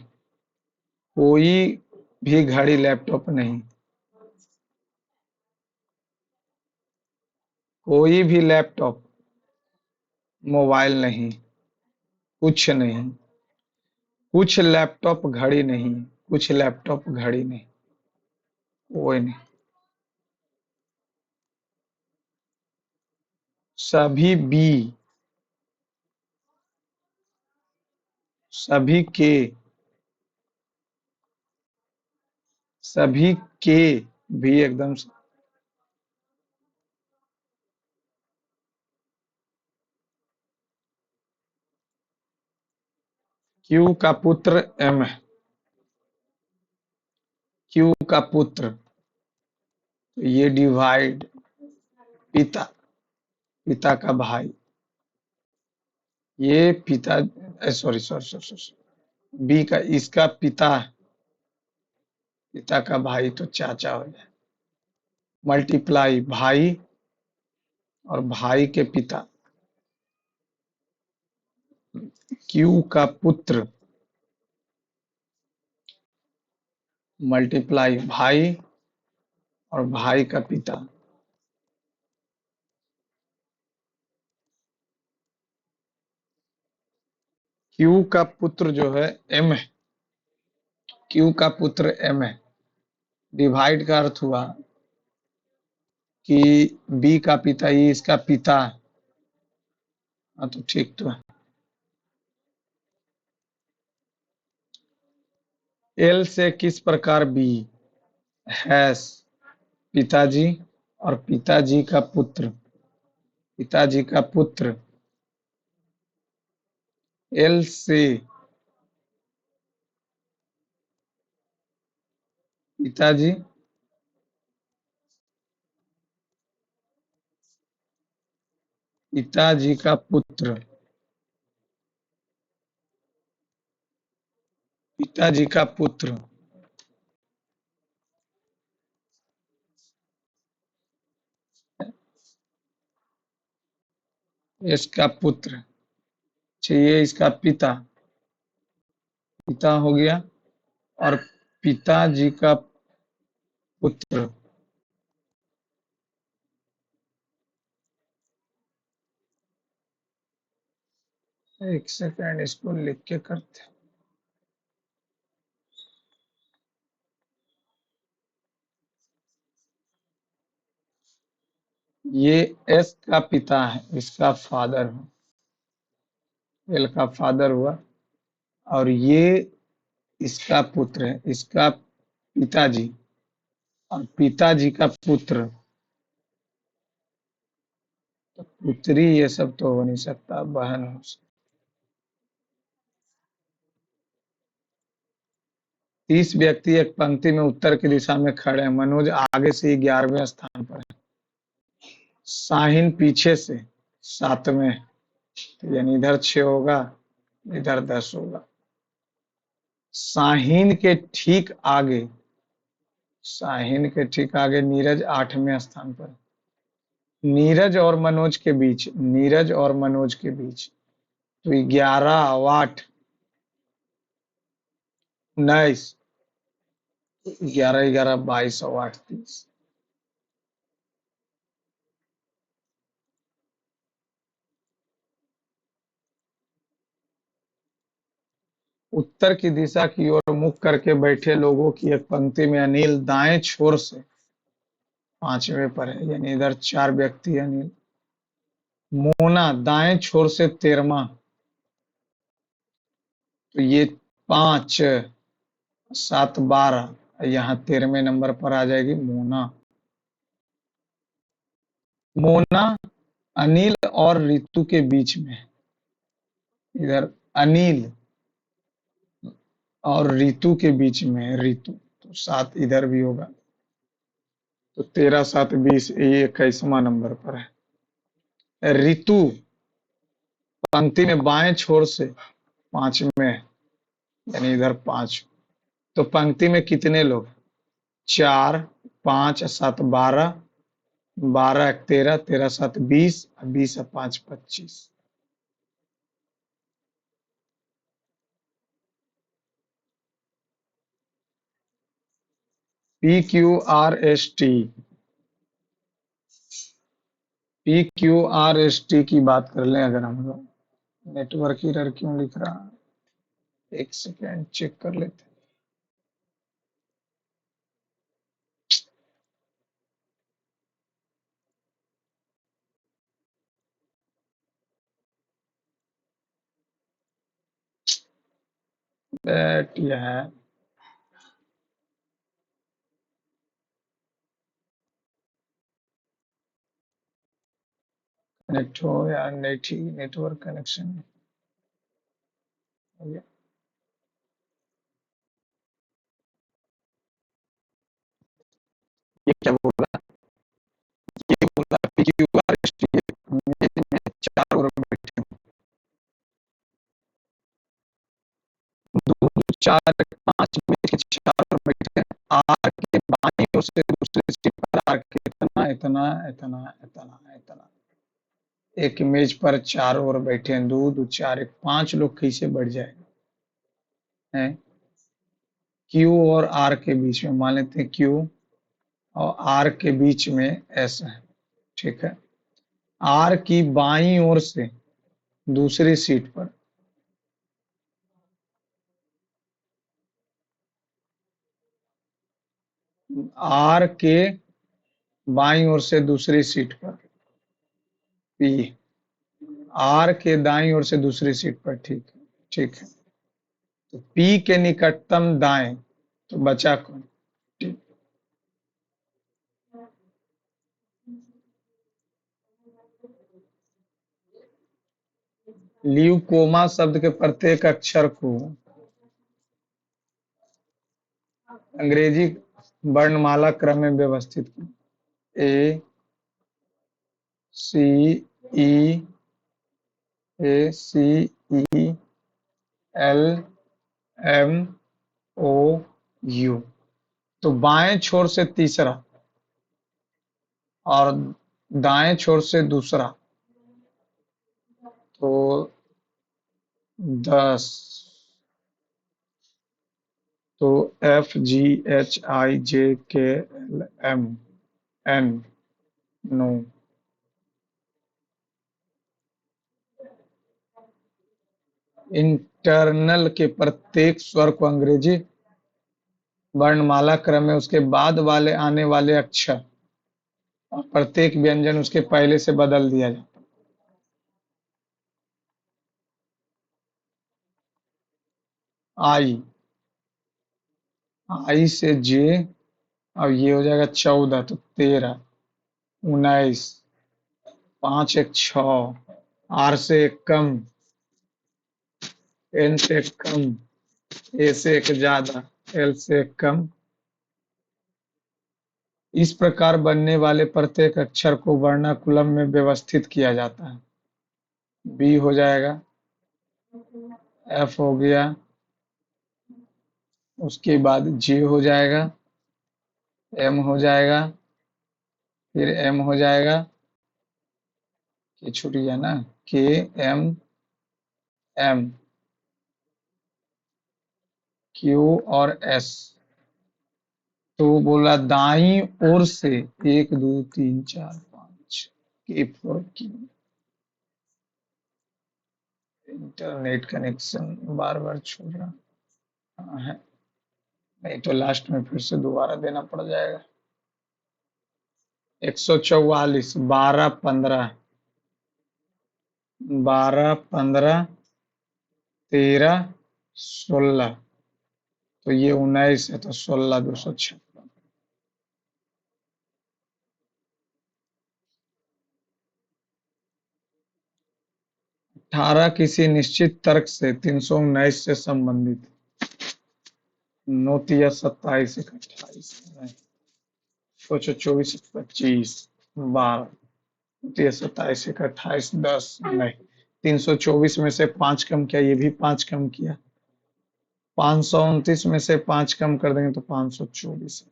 कोई भी घड़ी लैपटॉप नहीं, कोई भी लैपटॉप मोबाइल नहीं, कुछ नहीं। कुछ लैपटॉप घड़ी नहीं, कुछ लैपटॉप घड़ी नहीं, कोई नहीं। सभी बी, सभी के, सभी के भी एकदम से। क्यू का पुत्र एम है, क्यू का पुत्र, तो ये डिवाइड, पिता, पिता का भाई, ये पिता, sorry sorry sorry sorry, B का, इसका पिता, पिता का भाई तो चाचा हो जाए। मल्टीप्लाई भाई और भाई के पिता, क्यू का पुत्र, मल्टीप्लाई भाई और भाई का पिता। क्यू का पुत्र जो है एम है, क्यू का पुत्र एम है। डिवाइड का अर्थ हुआ कि बी का पिता, ये इसका पिता है। हाँ तो ठीक तो है। एल से किस प्रकार बी, हैस, पिताजी और पिताजी का पुत्र, पिताजी का पुत्र। एल से पिताजी, पिताजी का पुत्र, पिताजी का पुत्र। इसका पुत्र, चाहिए इसका पिता, पिता हो गया, और पिताजी का पुत्र। एक सेकंड, इसको लिख के करते। ये एस का पिता है, इसका फादर है, एल का फादर हुआ, और ये इसका पुत्र है, इसका पिताजी, और पिताजी का पुत्र, तो पुत्री, ये सब तो हो नहीं सकता, बहन हो सकती। 30 व्यक्ति एक पंक्ति में उत्तर की दिशा में खड़े हैं। मनोज आगे से ही 11वें स्थान पर है, शाहीन पीछे से 7वें, तो यानी इधर 6 होगा, इधर 10 होगा। शाहीन के ठीक आगे, शाहीन के ठीक आगे नीरज 8वें स्थान पर। नीरज और मनोज के बीच, नीरज और मनोज के बीच, तो 11 और 8, 19, 11 11 22 और 8 30। उत्तर की दिशा की ओर मुख करके बैठे लोगों की एक पंक्ति में अनिल दाएं छोर से 5वें पर है, यानी इधर 4 व्यक्ति है। अनिल। मोना दाएं छोर से 13वां, तो ये 5 7 12, यहाँ 13वें नंबर पर आ जाएगी मोना। मोना अनिल और रितु के बीच में, इधर अनिल और रितु के बीच में है, रितु, तो 7 इधर भी होगा, तो 13 7 20, ये 21वां नंबर पर है। रितु पंक्ति में बाएं छोर से 5वें, यानी इधर 5, तो पंक्ति में कितने लोग? 4 5 7 12, 12 13, 13 7 20, 20 5 25। PQRST, PQRST की बात कर लें अगर हम लोग, नेटवर्क एरर क्यों लिख रहा है, एक सेकेंड चेक कर लेते हैं। यह है, कनेक्ट हो या नहीं, ठीक नेटवर्क कनेक्शन हो गया। ये क्या बोला? ये बोला PQRST, में 4 और बैठे, 2 4 5 में के 4 बैठे, आर के बाईं ओर से दूसरे सीट पर आर के इतना इतना इतना इतना इतना, एक इमेज पर 4 और बैठे हैं, 2 2 4 एक 5 लोग कैसे बढ़ जाएंगे हैं? क्यू और आर के बीच में, मान लेते हैं क्यू और आर के बीच में एस है, ठीक है। आर की बाईं ओर से दूसरी सीट पर, आर के बाईं ओर से दूसरी सीट पर पी, आर के दाईं ओर से दूसरी सीट पर, ठीक है, ठीक है। तो पी के निकटतम दाएं, तो बचा कौन? टी। ल्यूकोमा शब्द के प्रत्येक अक्षर को अंग्रेजी वर्णमाला क्रम में व्यवस्थित किया। ए सी ई, ACE LMOU, तो बाएं छोर से तीसरा और दाएं छोर से दूसरा, तो 10, तो FGHIJKLMN, नो। इंटरनल के प्रत्येक स्वर को अंग्रेजी वर्णमाला क्रम में उसके बाद वाले आने वाले अक्षर और प्रत्येक व्यंजन उसके पहले से बदल दिया जाता है। आई, आई से जे, अब ये हो जाएगा 14, तो 13, 19, 5 एक 6, आर से एक कम, एन से एक कम, ए से एक ज्यादा, एल से एक कम। इस प्रकार बनने वाले प्रत्येक अक्षर को वर्णाकुलम में व्यवस्थित किया जाता है। बी हो जाएगा, एफ हो गया, उसके बाद जे हो जाएगा, एम हो जाएगा, फिर एम हो जाएगा, ये छूट गया ना, के, एम, एम, क्यू और एस। तो बोला दाईं ओर से 1 2 3 4 5, के फोर की। इंटरनेट कनेक्शन बार बार छोड़ रहा है, नहीं तो लास्ट में फिर से दोबारा देना पड़ जाएगा। 144, 12 15, 12 15, 13 16, तो ये 19 है, तो 16 256। 18 किसी निश्चित तर्क से 319 से संबंधित। 9 तिया 27 एक 28, सोचो 24 25 12, 27 एक 28 10, नहीं 324 में से 5 कम किया, ये भी 5 कम किया, 529 में से 5 कम कर देंगे तो 524।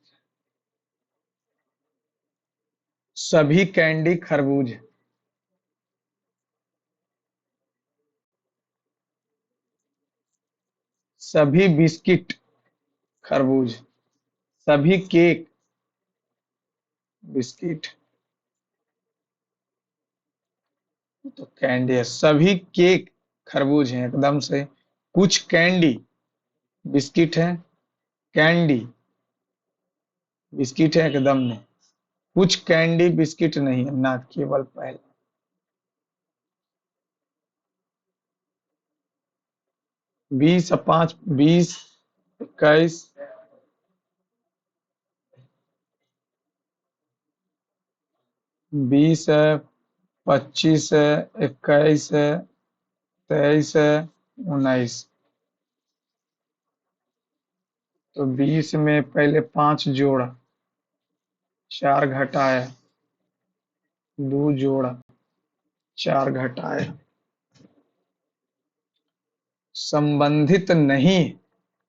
सभी कैंडी खरबूज, सभी बिस्किट खरबूज, सभी केक बिस्किट, तो कैंडी है। सभी केक खरबूज हैं एकदम से, कुछ कैंडी बिस्किट है, कैंडी बिस्किट है एकदम नहीं, कुछ कैंडी बिस्किट नहीं है ना, केवल पहला। 20 5 20 21, 20 है, 25 है, 21 है, 23 है, 19। तो 20 में पहले 5 जोड़ा, 4 घटाया, 2 जोड़ा, 4 घटाया, संबंधित नहीं,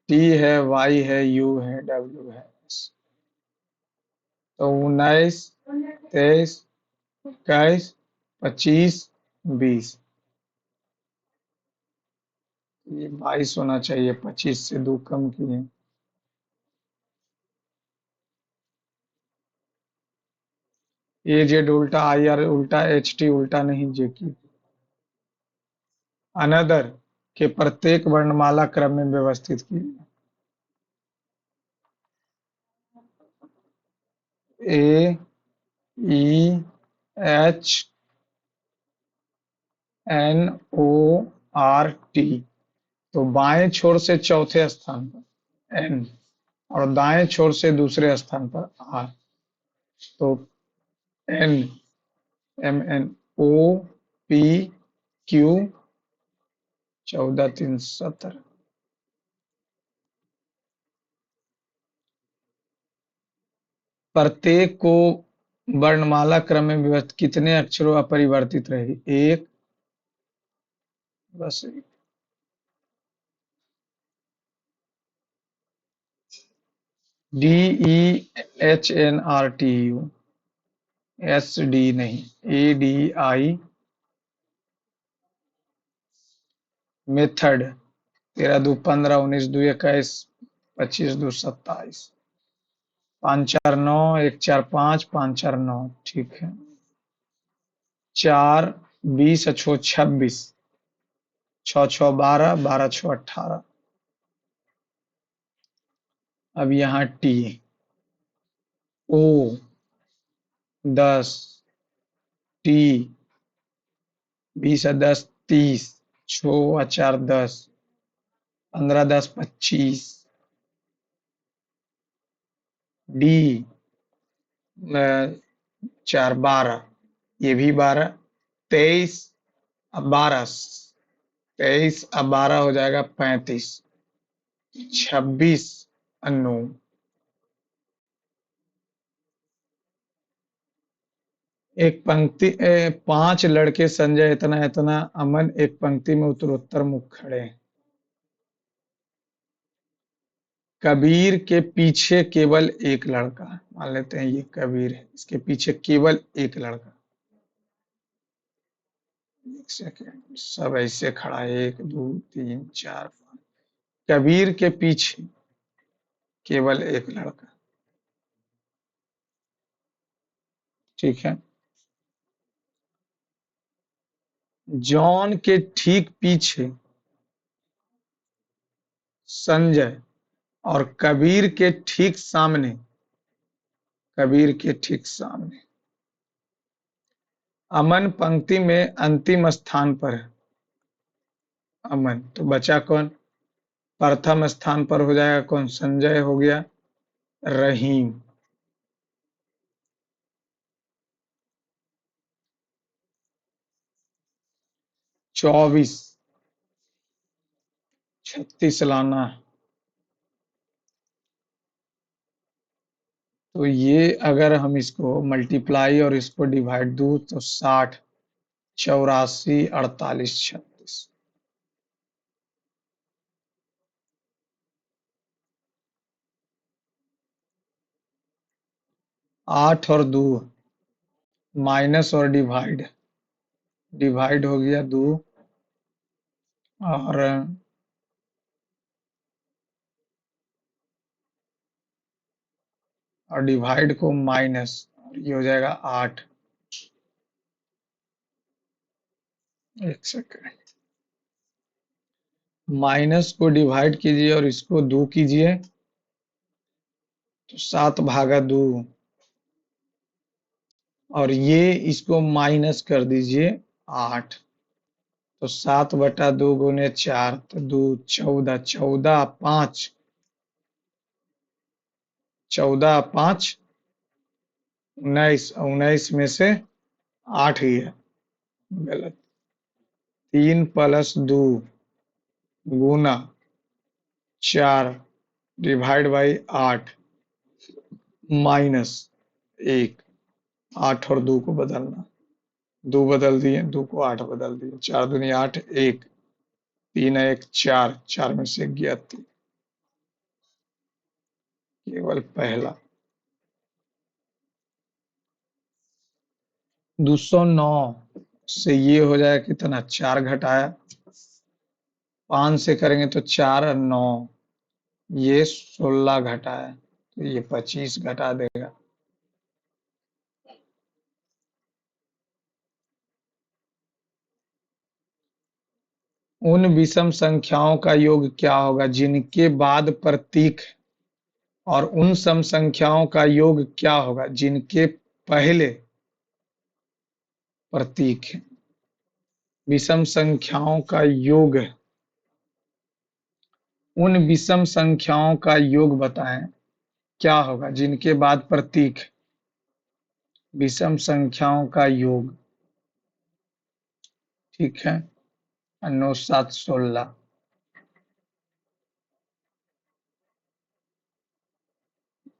टी है, वाई है, यू है, डब्ल्यू है। तो 19, 23, 21, 25, 20, ये 22 होना चाहिए, 25 से 2 कम किए। ए जेड उल्टा, आई आर उल्टा, एच टी उल्टा नहीं, जे की। अनदर के प्रत्येक वर्णमाला क्रम में व्यवस्थित किए। A, E, H, N, O, R, T, तो बाएं छोर से चौथे स्थान पर एन और दाएं छोर से दूसरे स्थान पर आर। तो एन, एम एन, ओ, पी, क्यू, 14 3 17। प्रत्येक को वर्णमाला क्रम में विभक्त कितने अक्षरों अपरिवर्तित रहे? एक, बस D, E, H, N, R, T, U, S, D नहीं, ए, डी, आई, मेथड 13 2 15 19 2 21 25 2 27 5 4 9 1 4 5 5 4 9 ठीक है। 4 20 अच्छो 26 6 6 12 12 6 18। अब यहाँ टी ओ 10 टी 20 10 30 6 4 10 15 10 25 डी 4 12 ये भी 12 23 अब 12 23 अब 12 हो जाएगा 35 26 9। एक पंक्ति 5 लड़के संजय इतना इतना अमन एक पंक्ति में उत्तरोत्तर मुख खड़े हैं। कबीर के पीछे केवल एक लड़का, मान लेते हैं ये कबीर है, इसके पीछे केवल एक लड़का। एक सेकेंड, सब ऐसे खड़ा है 1 2 3 4 5। कबीर के पीछे केवल एक लड़का, ठीक है। जॉन के ठीक पीछे संजय और कबीर के ठीक सामने, कबीर के ठीक सामने अमन पंक्ति में अंतिम स्थान पर है। अमन तो बचा कौन, प्रथम स्थान पर हो जाएगा कौन, संजय हो गया, रहीम। चौबीस 36 लाना है। तो ये अगर हम इसको मल्टीप्लाई और इसको डिवाइड दूं तो 60 84 48 36। 8 और 2 माइनस और डिवाइड, डिवाइड हो गया 2 और डिवाइड को माइनस, और ये हो जाएगा 8। एक सेकेंड, माइनस को डिवाइड कीजिए और इसको 2 कीजिए तो 7 भागा 2, और ये इसको माइनस कर दीजिए 8, तो 7/2 गुने 4 तो 2 14 14 5 14 5 19 19 में से 8 ही है, गलत। 3 + 2 गुना 4 डिवाइड बाई 8 माइनस 1। 8 और 2 को बदलना, 2 बदल दिए, 2 को 8 बदल दिए, 4 दूनी 8 1 3 1 4 4 में से 1 गया 3, केवल पहला। 209 से ये हो जाएगा कितना, 4 घटाया, 5 से करेंगे तो 4 और 9, ये 16 घटाया तो ये 25 घटा देगा। उन विषम संख्याओं का योग क्या होगा जिनके बाद प्रतीक, और उन सम संख्याओं का योग क्या होगा जिनके पहले प्रतीक है। विषम संख्याओं का योग, उन विषम संख्याओं का योग बताएं क्या होगा जिनके बाद प्रतीक, विषम संख्याओं का योग, ठीक है। 9 7 16।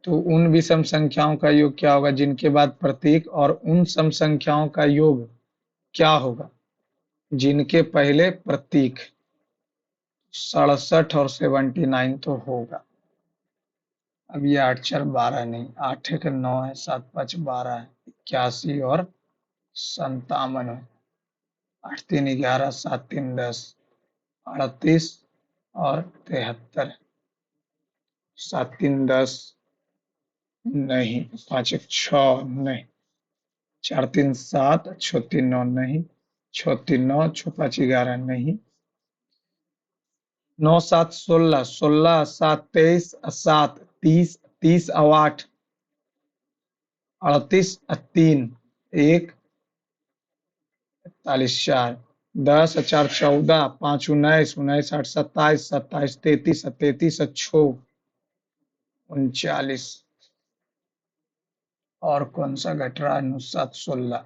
तो उन विषम संख्याओं का योग क्या होगा जिनके बाद प्रतीक, और उन सम संख्याओं का योग क्या होगा जिनके पहले प्रतीक। 67 और 79 तो होगा। अब ये 8 4 12 नहीं, 8 1 9 है, 7 5 12 है, 81 और 57 है, 8 3 11 7 3 10, 38 और 73। 7 3 10 नहीं। 5 1 6 नहीं। 4 3 7 6 3 9 नहीं। 6 3 9 6 5 11 नहीं। 9 7 16 16 7 23 7 30 30 और 8 38 3 1 41 4 10 4 14 5 19 19 8 27 27 33 33 6 39। और कौन सा घट रहा है? 9 7 16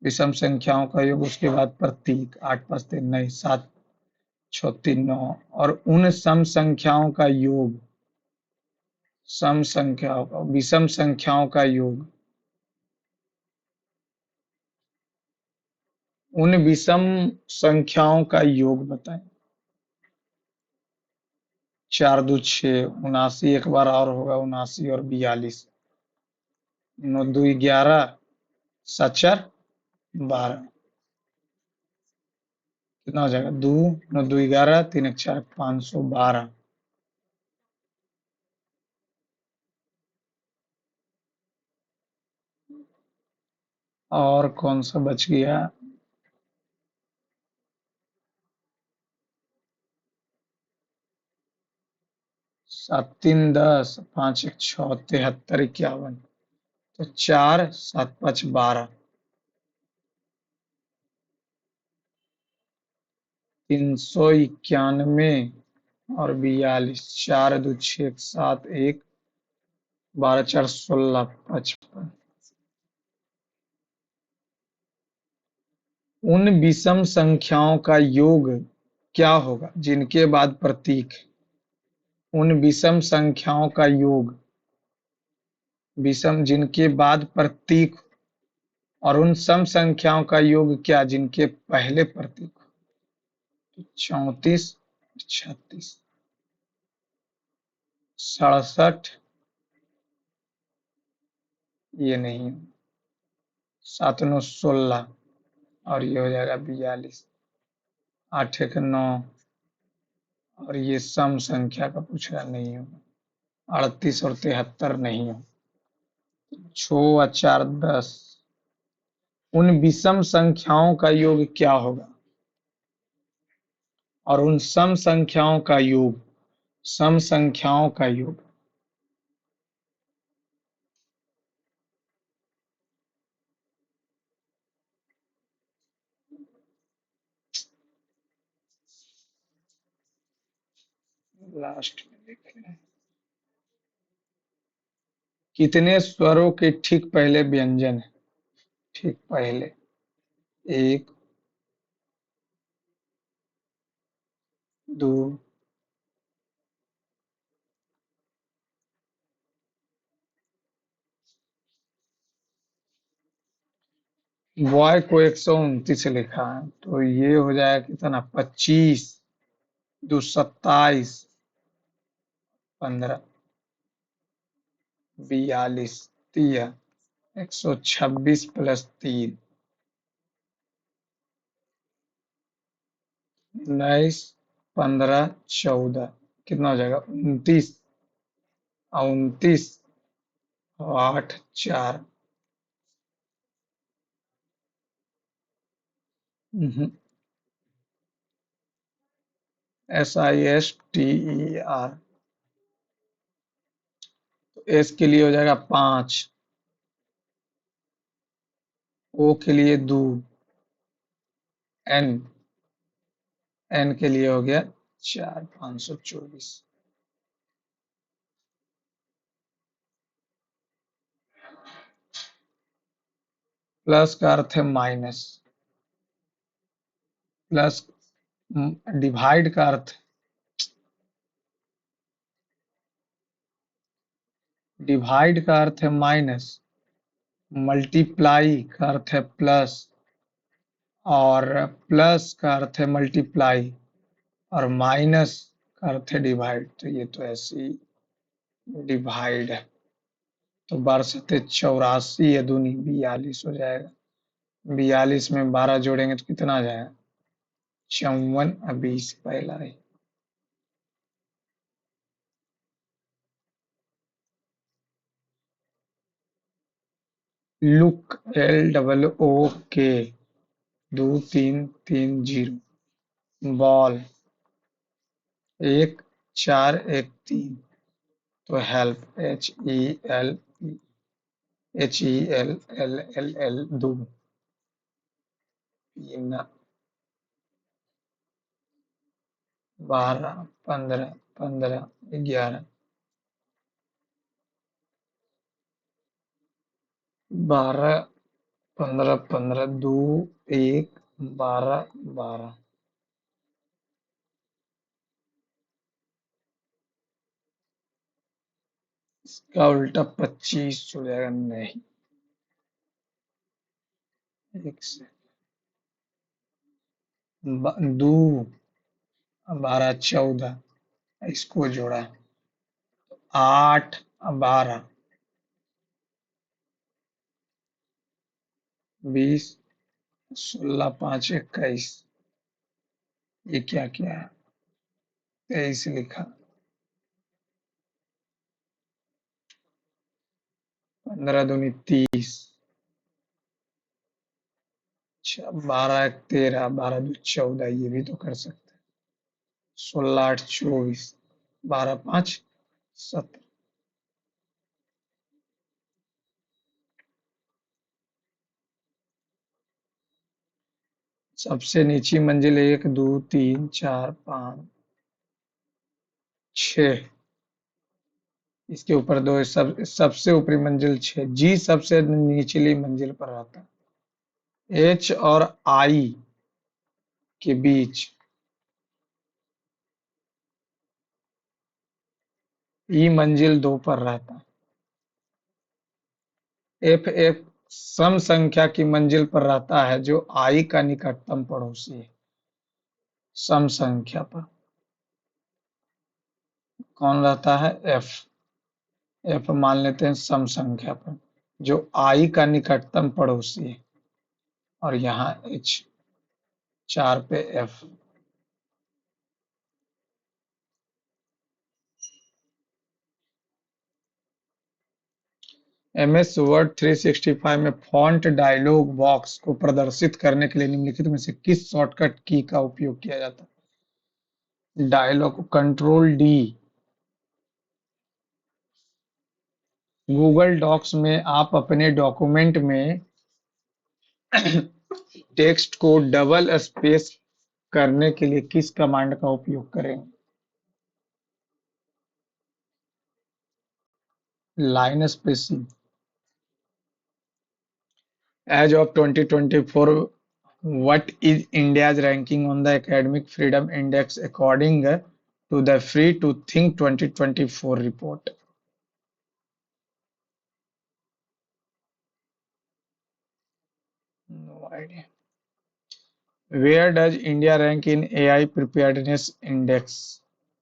विषम संख्याओं का योग उसके बाद प्रतीक 8 5 3 नहीं 7 6 3 9 और उन सम संख्याओं का योग सम संख्याओं का विषम संख्याओं का योग उन विषम संख्याओं का योग बताएं। 4 2 6 79 एक बार और होगा 79 और 42। 9 2 11 7 4 12 कितना हो जाएगा? 2 9 2 11 3 1 4 512। और कौन सा बच गया? 7 3 10 5 1 6 73 51। तो 4 7 5 12। 391 और 42। 4 2 6 7 1 12 4 16 55। उन विषम संख्याओं का योग क्या होगा जिनके बाद प्रतीक? उन विषम संख्याओं का योग विषम जिनके बाद प्रतीक और उन सम संख्याओं का योग क्या जिनके पहले प्रतीक? 34 36 67 ये नहीं। 7 9 16 और ये हो जाएगा 42। 8 1 9 और ये सम संख्या का पूछ रहा नहीं हो। 38 और 73 नहीं हो। 6 और 4 10। उन विषम संख्याओं का योग क्या होगा? और उन सम संख्याओं का योग सम संख्याओं का योग लास्ट में देखें। कितने स्वरों के ठीक पहले व्यंजन है? ठीक पहले 1 2 बॉय को 129 लिखा है तो ये हो जाएगा कितना? 25 2 27 15 42 30 126 प्लस 3 19 15 14 कितना हो जाएगा? 29 और 29 और 8 4 SISTER। तो एस के लिए हो जाएगा 5। ओ के लिए 2। एन एन के लिए हो गया 4 524। प्लस का अर्थ है माइनस। प्लस डिवाइड का अर्थ डिवाइड का अर्थ है माइनस। मल्टीप्लाई का अर्थ है प्लस और प्लस का अर्थ है मल्टीप्लाई और माइनस का अर्थ है डिवाइड। तो ये तो ऐसी डिवाइड है। तो 12 84 या दूनी 42 हो जाएगा। 42 में 12 जोड़ेंगे तो कितना आ जाएगा? 54 अभी से पहला है। Look LOOK 2330। बॉल 1413। तो हेल्प HELL दो। तीन 12 15 15 11 12 15 15 दो 1 12 12। इसका उल्टा 25 हो जाएगा। नहीं, एक से दो 12 14। इसको जोड़ा 8 12 20 16 5 21। ये क्या क्या है? 23 लिखा। 15 दूनी 30। 12 1 13 12 2 14। ये भी तो कर सकते हैं। 16 8 24। 12 5 17। सबसे नीची मंजिल 1 2 3 4 5 6। इसके ऊपर दो। सबसे ऊपरी मंजिल 6। जी सबसे निचली मंजिल पर रहता है। एच और आई के बीच। ई मंजिल 2 पर रहता है। एफ एक सम संख्या की मंजिल पर रहता है जो आई का निकटतम पड़ोसी है। सम संख्या पर कौन रहता है? एफ। एफ मान लेते हैं सम संख्या पर जो आई का निकटतम पड़ोसी है। और यहाँ एच 4 पे एफ। MS वर्ड 365 में फॉन्ट डायलॉग बॉक्स को प्रदर्शित करने के लिए निम्नलिखित में से किस शॉर्टकट की का उपयोग किया जाता है? Dialog control D। Google docs में आप अपने डॉक्यूमेंट में टेक्स्ट को डबल स्पेस करने के लिए किस कमांड का उपयोग करेंगे? Line spacing. As of 2024, what is India's ranking on the Academic Freedom Index according to the Free to Think 2024 report? No idea. Where does India rank in AI preparedness index?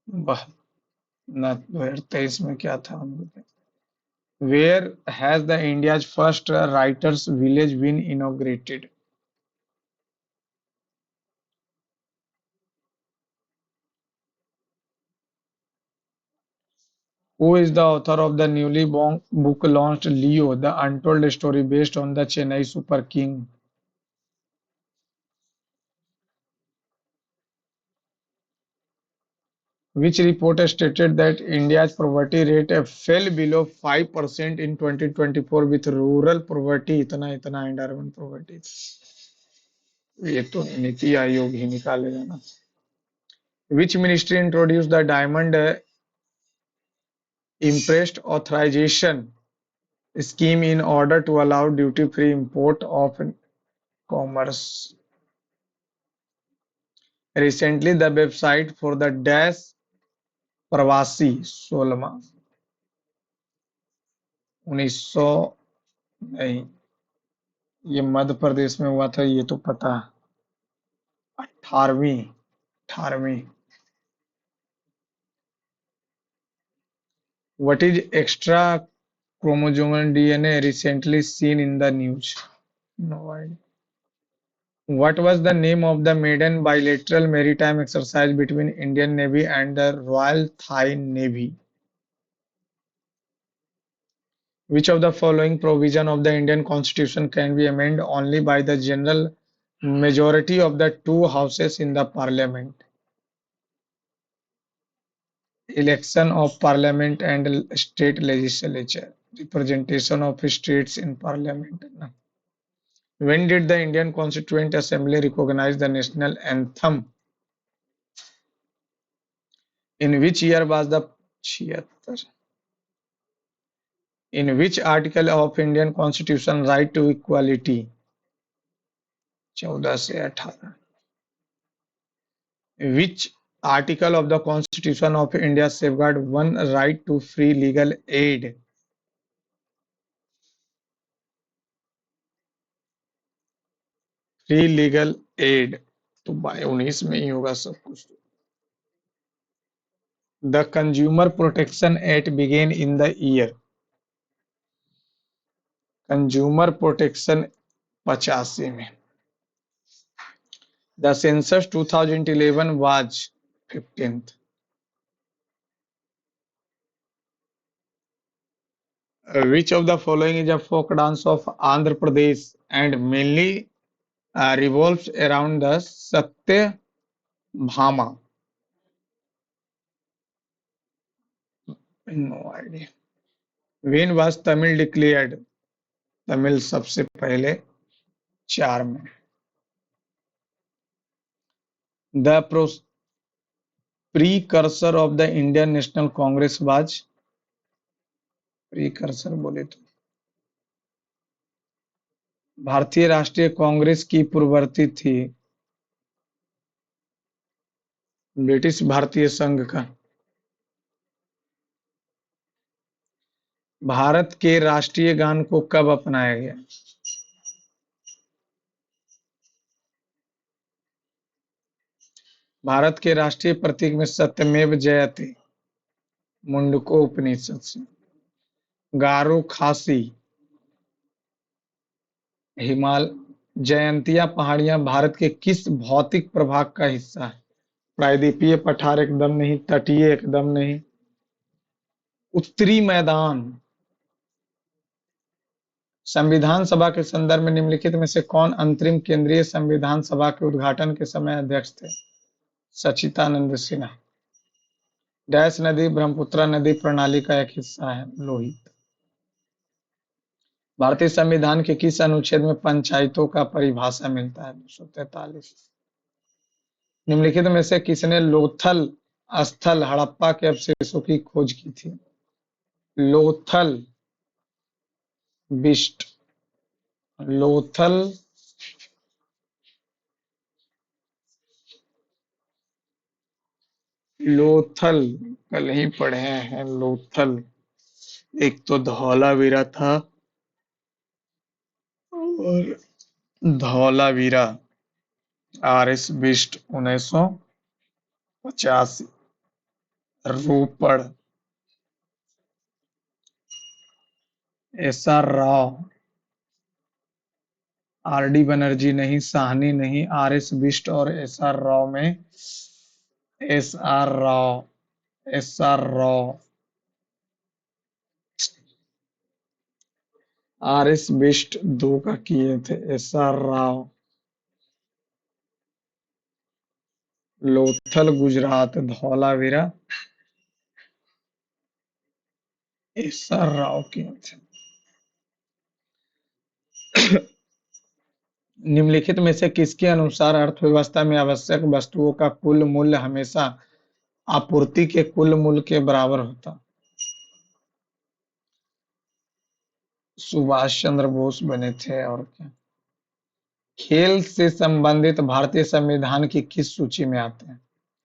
वाह, ना 2023 में क्या था हम लोग? Where has the India's first writers village been inaugurated? Who is the author of the newly book launched Leo, the Untold Story based on the Chennai Super King? Which report stated that India's poverty rate fell below 5% in 2024 with rural poverty इतना इतना and urban poverty? ये तो नीति आयोग ही निकालेगा ना। Which ministry introduced the diamond impressed authorization scheme in order to allow duty-free import of commerce? Recently, the website for the Dash प्रवासी 16वां 1900। नहीं, ये मध्य प्रदेश में हुआ था, ये तो पता है। 18वीं 18वीं। What is extra chromosomal DNA recently seen in the news? No idea. What was the name of the maiden bilateral maritime exercise between Indian Navy and the Royal Thai Navy? Which of the following provision of the Indian Constitution can be amended only by the general majority of the two houses in the parliament? Election of parliament and state legislature. Representation of states in parliament. When did the Indian Constituent Assembly recognize the national anthem? In which year was the 76? In which article of Indian Constitution right to equality? 14 से 18. Which article of the Constitution of India safeguard one right to free legal aid? Free legal aid तो 19 में ही होगा सब कुछ. The Consumer Protection Act began in the year. Consumer protection 85 में. The census 2011 was 15th. Which of the following is a folk dance of Andhra Pradesh and mainly revolves around the Satya Bhama? No idea. When was Tamil declared? Tamil सबसे पहले 4 में. The precursor of the Indian National Congress was. Precursor बोले तो भारतीय राष्ट्रीय कांग्रेस की पूर्ववर्ती थी ब्रिटिश भारतीय संघ का. भारत के राष्ट्रीय गान को कब अपनाया गया? भारत के राष्ट्रीय प्रतीक में सत्यमेव जयते मुंडको उपनिषद से. गारो खासी हिमाल जयंतिया पहाड़ियां भारत के किस भौतिक प्रभाग का हिस्सा है? प्रायद्वीपीय पठार एकदम नहीं, तटीय एकदम नहीं, उत्तरी मैदान. संविधान सभा के संदर्भ में निम्नलिखित में से कौन अंतरिम केंद्रीय संविधान सभा के उद्घाटन के समय अध्यक्ष थे? सच्चिदानंद सिन्हा. डैश नदी ब्रह्मपुत्र नदी प्रणाली का एक हिस्सा है. लोहित. भारतीय संविधान के किस अनुच्छेद में पंचायतों का परिभाषा मिलता है? 243. निम्नलिखित में से किसने लोथल स्थल हड़प्पा के अवशेषों की खोज की थी? लोथल बिस्ट. लोथल लोथल कल ही पढ़े हैं. लोथल एक तो धौलावीरा था और धौलावीरा RS बिस्ट 1985. रोपड़ SR राव. RD बनर्जी नहीं, साहनी नहीं, RS बिस्ट और SR राव में SR Rao. SR Rao. RS Bisht 2 का किए थे. SR राव. लोथल गुजरात. धौलावीरा SR राव किए थे. निम्नलिखित में से किसके अनुसार अर्थव्यवस्था में आवश्यक वस्तुओं का कुल मूल्य हमेशा आपूर्ति के कुल मूल्य के बराबर होता? सुभाष चंद्र बोस बने थे. और क्या? खेल से संबंधित भारतीय संविधान की किस सूची में आते हैं?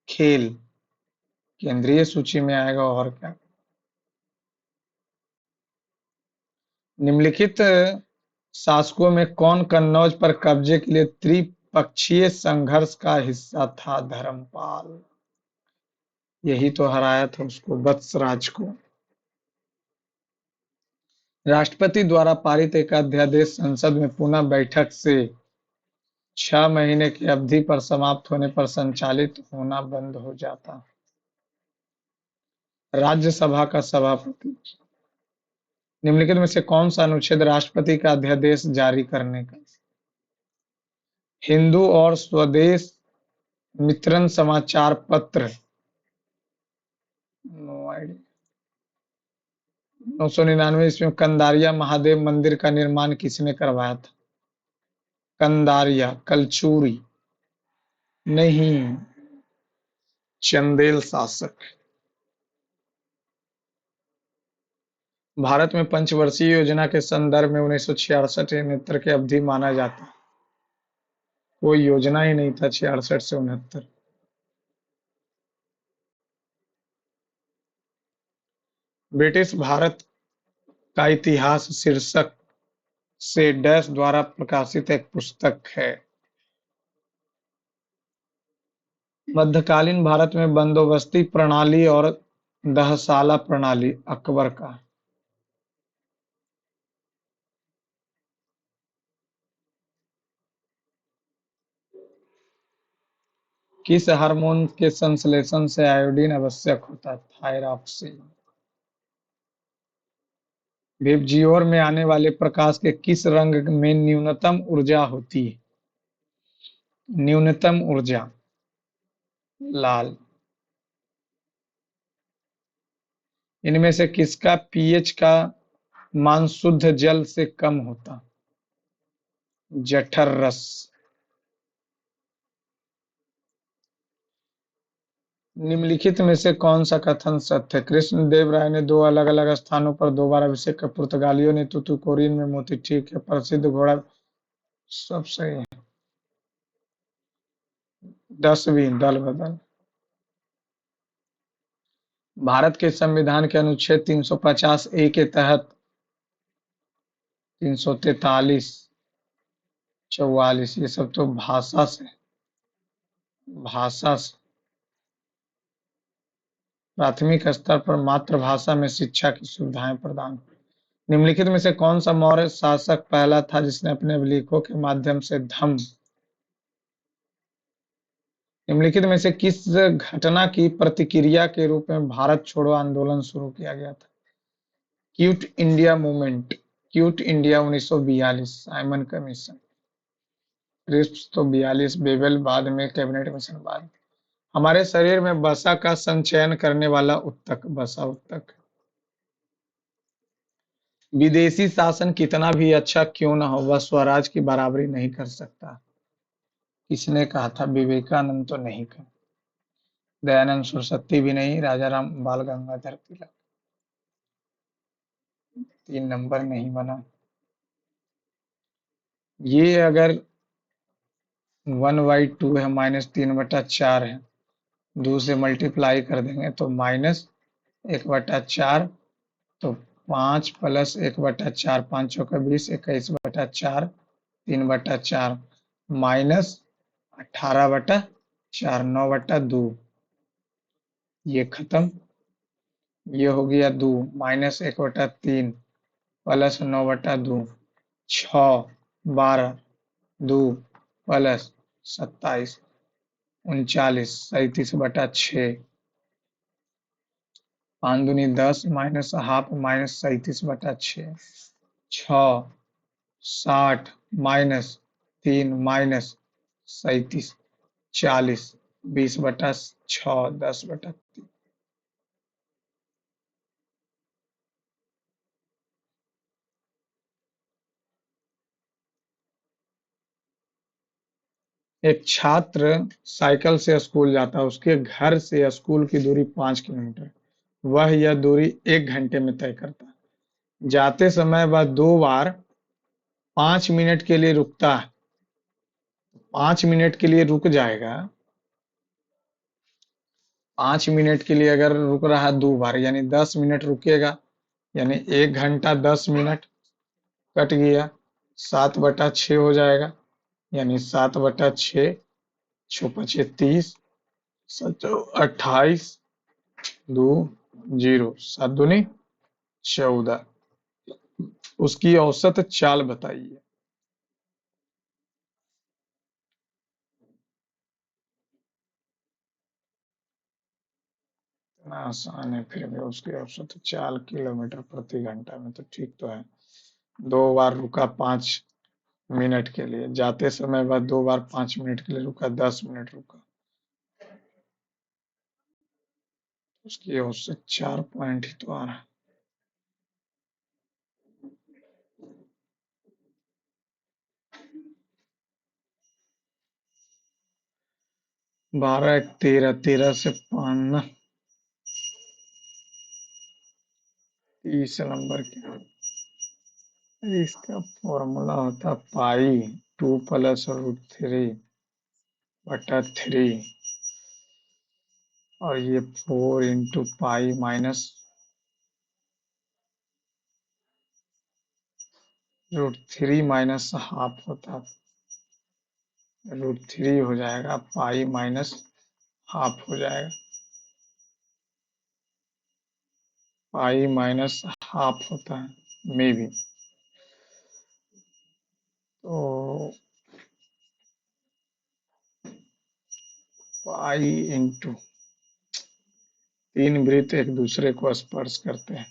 खेल केंद्रीय सूची में आएगा. और क्या? निम्नलिखित शासकों में कौन कन्नौज पर कब्जे के लिए त्रिपक्षीय संघर्ष का हिस्सा था? धर्मपाल. यही तो हराया था उसको, वत्सराज को. राष्ट्रपति द्वारा पारित एक अध्यादेश संसद में पुनः बैठक से 6 महीने की अवधि पर समाप्त होने पर संचालित होना बंद हो जाता। राज्यसभा का सभापति। निम्नलिखित में से कौन सा अनुच्छेद राष्ट्रपति का अध्यादेश जारी करने का? हिंदू और स्वदेश मित्रण समाचार पत्र। No idea. 999 ईस्वी में कंदारिया महादेव मंदिर का निर्माण किसने करवाया था? कंदारिया, कलचूरी नहीं, चंदेल शासक। भारत में पंचवर्षीय योजना के संदर्भ में 1966-69 की अवधि माना जाता है। कोई योजना ही नहीं था 66 से 69। ब्रिटिश भारत का इतिहास शीर्षक से डैश द्वारा प्रकाशित एक पुस्तक है। मध्यकालीन भारत में बंदोबस्ती प्रणाली और दहसाला प्रणाली अकबर का। किस हार्मोन के संश्लेषण से आयोडीन आवश्यक होता है? थायरॉक्सिन। विबजियोर में आने वाले प्रकाश के किस रंग में न्यूनतम ऊर्जा होती है? न्यूनतम ऊर्जा लाल। इनमें से किसका पीएच का मान शुद्ध जल से कम होता? जठर रस। निम्नलिखित में से कौन सा कथन सत्य है? कृष्ण देव राय ने 2 अलग-अलग स्थानों पर 2 बार अभिषेक किया। पुर्तगालियों ने तूतुकुड़ीन में मोती। ठीक है। प्रसिद्ध घोड़ा। सब सही है। 10वीं दल बदल। भारत के संविधान के अनुच्छेद 350 ए के तहत 343, 44 ये सब तो भाषा से प्राथमिक स्तर पर मातृभाषा में शिक्षा की सुविधाएं प्रदान। निम्नलिखित में से कौन सा मौर्य शासक पहला था जिसने अपने अभिलेखों के माध्यम से निम्नलिखित में से किस घटना की प्रतिक्रिया के रूप में भारत छोड़ो आंदोलन शुरू किया गया था? Quit India movement. Quit India 1942, Simon commission. Crisps तो 42, बेबल बाद में, कैबिनेट मिशन बाद। हमारे शरीर में वसा का संचयन करने वाला उत्तक वसा उत्तक। विदेशी शासन कितना भी अच्छा क्यों न हो वह स्वराज की बराबरी नहीं कर सकता। किसने कहा था? विवेकानंद तो नहीं कहा। दयानंद सरस्वती भी नहीं, राजा राम बाल गंगाधर तिलक। 3 नंबर नहीं बना। ये अगर 1/2 है, -3/4 है, 2 से मल्टीप्लाई कर देंगे तो -1/4, तो 5 + 1/4, 5 चौका 20, 21/4, 3/4, -18/4, 9/2। ये खत्म। ये हो गया 2, -1/3 + 9/2, 6, 12, 2 + 27, 39, 37/6, 5 दूनी 10, -½ -37/6, 6, 60, -3, -37, 40, 20/6, 10/3। एक छात्र साइकिल से स्कूल जाता है। उसके घर से स्कूल की दूरी 5 किलोमीटर। वह यह दूरी 1 घंटे में तय करता है। जाते समय वह 2 बार 5 मिनट के लिए रुकता है। 5 मिनट के लिए रुक जाएगा। 5 मिनट के लिए अगर रुक रहा है 2 बार, यानी 10 मिनट रुकेगा, यानी 1 घंटा 10 मिनट कट गया, 7/6 हो जाएगा, यानी 7/6, 6 × 30, 28, 2, 0, 7 दूनी 14। उसकी औसत चाल बताइए। आसान है, फिर भी उसकी औसत 4 किलोमीटर प्रति घंटा में, तो ठीक तो है। 2 बार रुका 5 मिनट के लिए, जाते समय बाद 2 बार 5 मिनट के लिए रुका, 10 मिनट रुका, उसकी औसत 4 पॉइंट ही तो आ रहा है। 12 एक 13, 13 से 5 30 नंबर क्या, इसका फॉर्मूला होता पाई 2 + √3/3, और ये 4 × पाई -√3 - होता, √3 हो जाएगा, पाई -½ हो जाएगा, पाई -½ होता है मे भी। तो पाई इंटू 3 वृत्त एक दूसरे को स्पर्श करते हैं,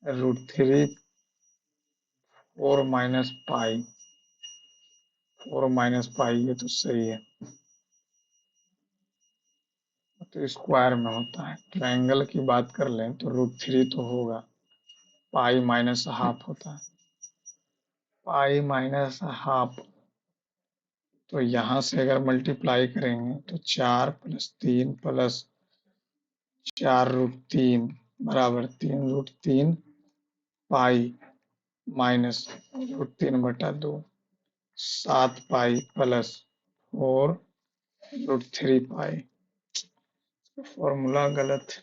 √3 4 - पाई, 4 - पाई, ये तो सही है। तो स्क्वायर में होता है, ट्रायंगल की बात कर लें तो √3 तो होगा, पाई -½ होता है, पाई -½ तो यहाँ से अगर मल्टीप्लाई करेंगे तो 4 + 3 + 4 √3 बराबर 3 √3 पाई -√3/2, 7 पाई प्लस 4 √3 पाई। फॉर्मूला गलत है।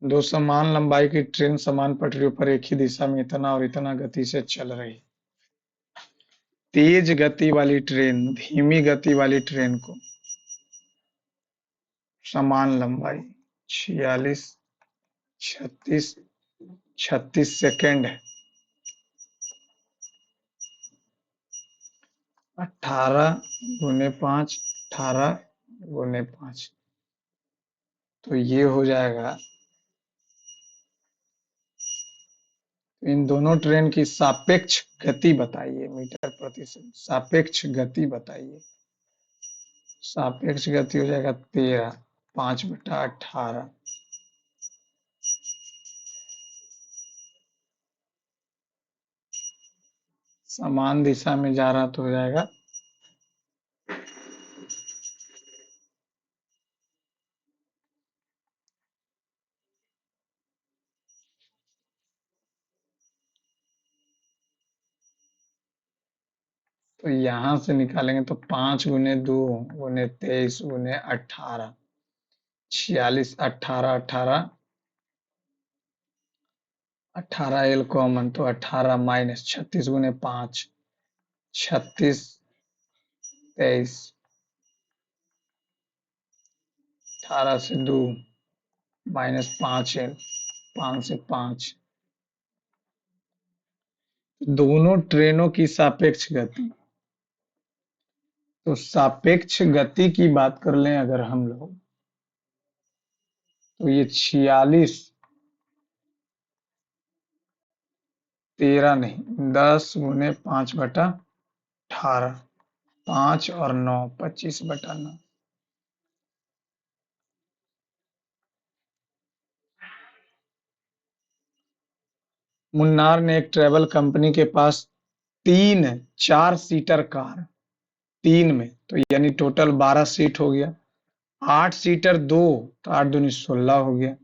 दो समान लंबाई की ट्रेन समान पटरियों पर एक ही दिशा में इतना और इतना गति से चल रही। तेज गति वाली ट्रेन धीमी गति वाली ट्रेन को समान लंबाई 46, 36, 36 सेकेंड, 18 × 5, 18 × 5, तो ये हो जाएगा। तो इन दोनों ट्रेन की सापेक्ष गति बताइए, मीटर प्रति सेकंड, सापेक्ष गति बताइए। सापेक्ष गति हो जाएगा 13, 5/18, समान दिशा में जा रहा तो हो जाएगा तो यहाँ से निकालेंगे तो 5 × 2 × 23 × 18, 46, 18, 18, 18 एल कॉमन तो 18 माइनस 36 × 5, 36, 23, 18 से 2 माइनस 5 एल, 5 से 5, दोनों ट्रेनों की सापेक्ष गति। तो सापेक्ष गति की बात कर लें अगर हम लोग, तो ये 46, 13 नहीं, 10 × 5/18, 5 और 9, 25/9। मुन्नार ने एक ट्रैवल कंपनी के पास 3 4 सीटर कार, 3 में तो यानी टोटल 12 सीट हो गया, 8 सीटर 2, तो 8 दूनी 16 हो गया।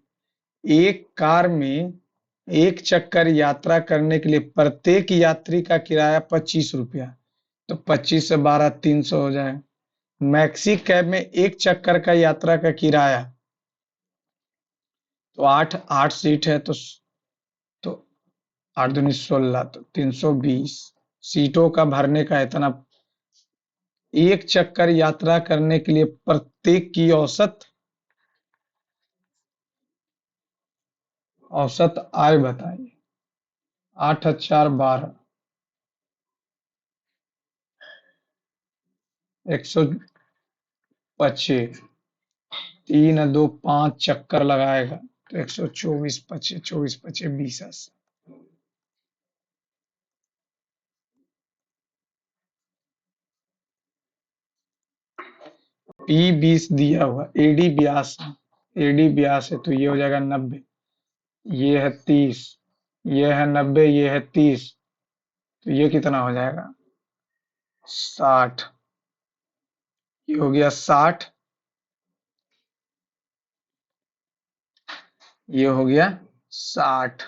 एक कार में एक चक्कर यात्रा करने के लिए प्रत्येक यात्री का किराया 25 रुपया, तो 25 से 12 300 हो जाएगा। मैक्सी कैब में एक चक्कर का यात्रा का किराया, तो 8 8 सीट है तो 8 दूनी 16, तो 320 सीटों का भरने का इतना। एक चक्कर यात्रा करने के लिए प्रत्येक की औसत आय बताइए। 8 और 4 12, 125, 3 2 5 चक्कर लगाएगा तो 124 25, 24 25 20 80। पी 20 दिया हुआ, एडी 82 है, एडी 82 है तो ये हो जाएगा 90। ये है 30, ये है 90, ये है 30, तो ये कितना हो जाएगा? 60। ये हो गया 60, ये हो गया 60।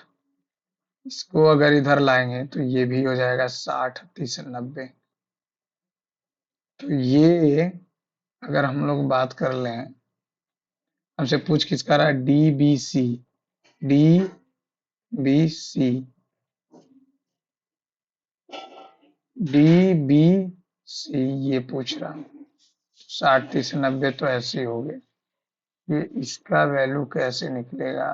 इसको अगर इधर लाएंगे तो ये भी हो जाएगा 60, 30 90। तो ये अगर हम लोग बात कर लें, हमसे पूछ किसका रहा है? D B C, D B C, D B C ये पूछ रहा हूँ। 60 30 90 तो ऐसे ही हो गए। ये इसका वैल्यू कैसे निकलेगा?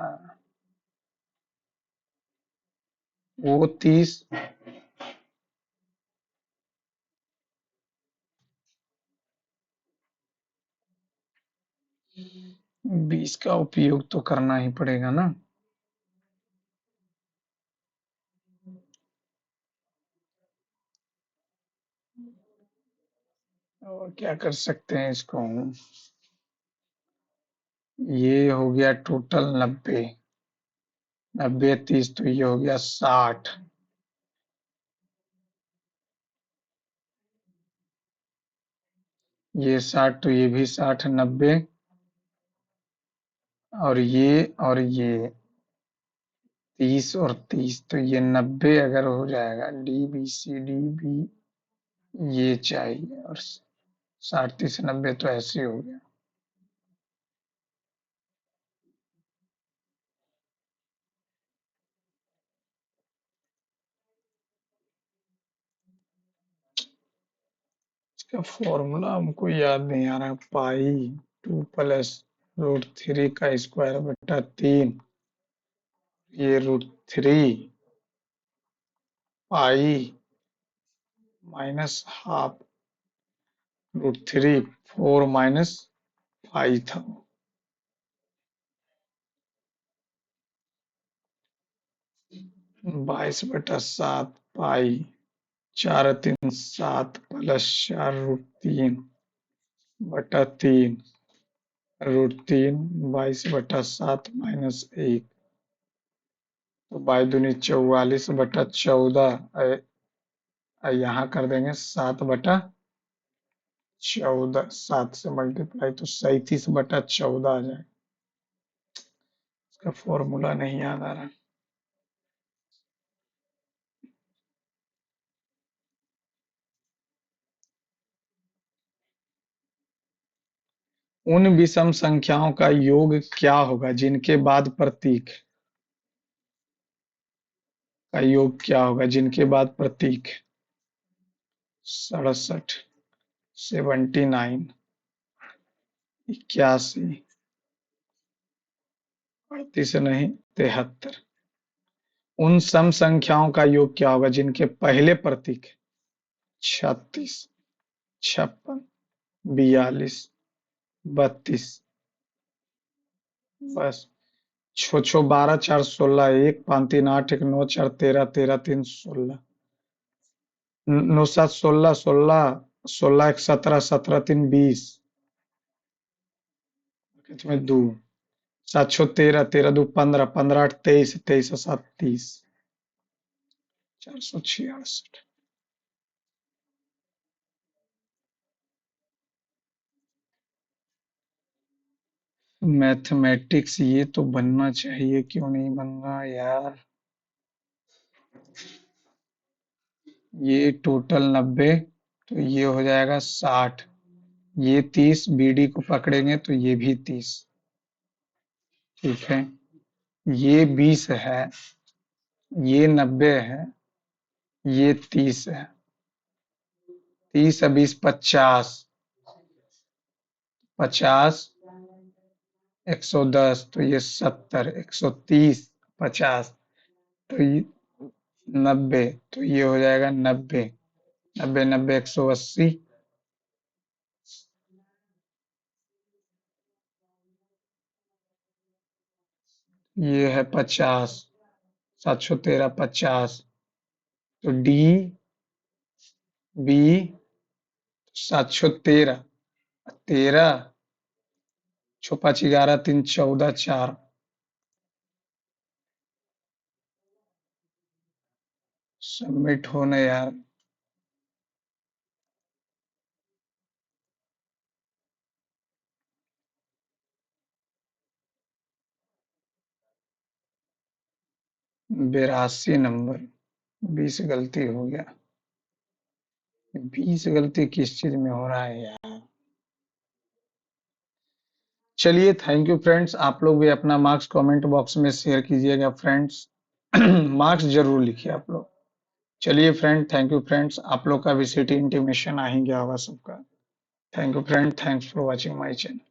वो 30, 20 का उपयोग तो करना ही पड़ेगा ना। और क्या कर सकते हैं इसको हम? ये हो गया टोटल 90, 90 30 तो ये हो गया 60। ये 60 तो ये भी 60 90, और ये 30 और 30 तो ये 90 अगर हो जाएगा। D B C D B ये चाहिए, और 60 30 90 तो ऐसे हो गया। इसका फॉर्मूला हमको याद नहीं आ रहा। पाई 2 प्लस √3 का स्क्वायर बटा 3, ये √3 pi minus half √3 4 minus pi था। 22/7 पाई, 4 3 7 प्लस 4√3/3, √3 22/7 माइनस 1, तो 22 × 44/14। यहाँ कर देंगे 7/14, 7 से मल्टीप्लाई तो 37/14 आ जाए। इसका फॉर्मूला नहीं याद आ रहा। उन विषम संख्याओं का योग क्या होगा जिनके बाद प्रतीक का योग क्या होगा जिनके बाद प्रतीक? 67, 79, 81, 38 नहीं 73। उन सम संख्याओं का योग क्या होगा जिनके पहले प्रतीक? 36, 56, 42, 32। बस। छो छो 12 4 16, 1 5 3 8 1 9 4 13 13 3 16, 9 7 16 16, 16 1 17 17 3 20, में 2, 7 6 13 13 2 15 15 8 23 23 और 7 30, 466। मैथमेटिक्स ये तो बनना चाहिए, क्यों नहीं बन रहा यार? ये टोटल 90 तो ये हो जाएगा 60, ये 30 बीडी को पकड़ेंगे तो ये भी 30। ठीक है, ये 20 है, ये 90 है, ये 30 है, 30 और 20 50, 50 110 तो ये 70, 130 50 तो ये 90 तो ये हो जाएगा 90, 90 90 180, ये है 50, 713 50, तो डी बी 713, 13 5 11 3 14 4। सबमिट होने यार। 82 नंबर। 20 गलती हो गया। 20 गलती किस चीज में हो रहा है यार। चलिए, थैंक यू फ्रेंड्स। आप लोग भी अपना मार्क्स कमेंट बॉक्स में शेयर कीजिएगा फ्रेंड्स। मार्क्स जरूर लिखिए आप लोग। चलिए फ्रेंड, थैंक यू फ्रेंड्स। आप लोग का भी सिटी इंटीमेशन आ ही गया होगा सबका। Thank you friend, thanks for watching my channel.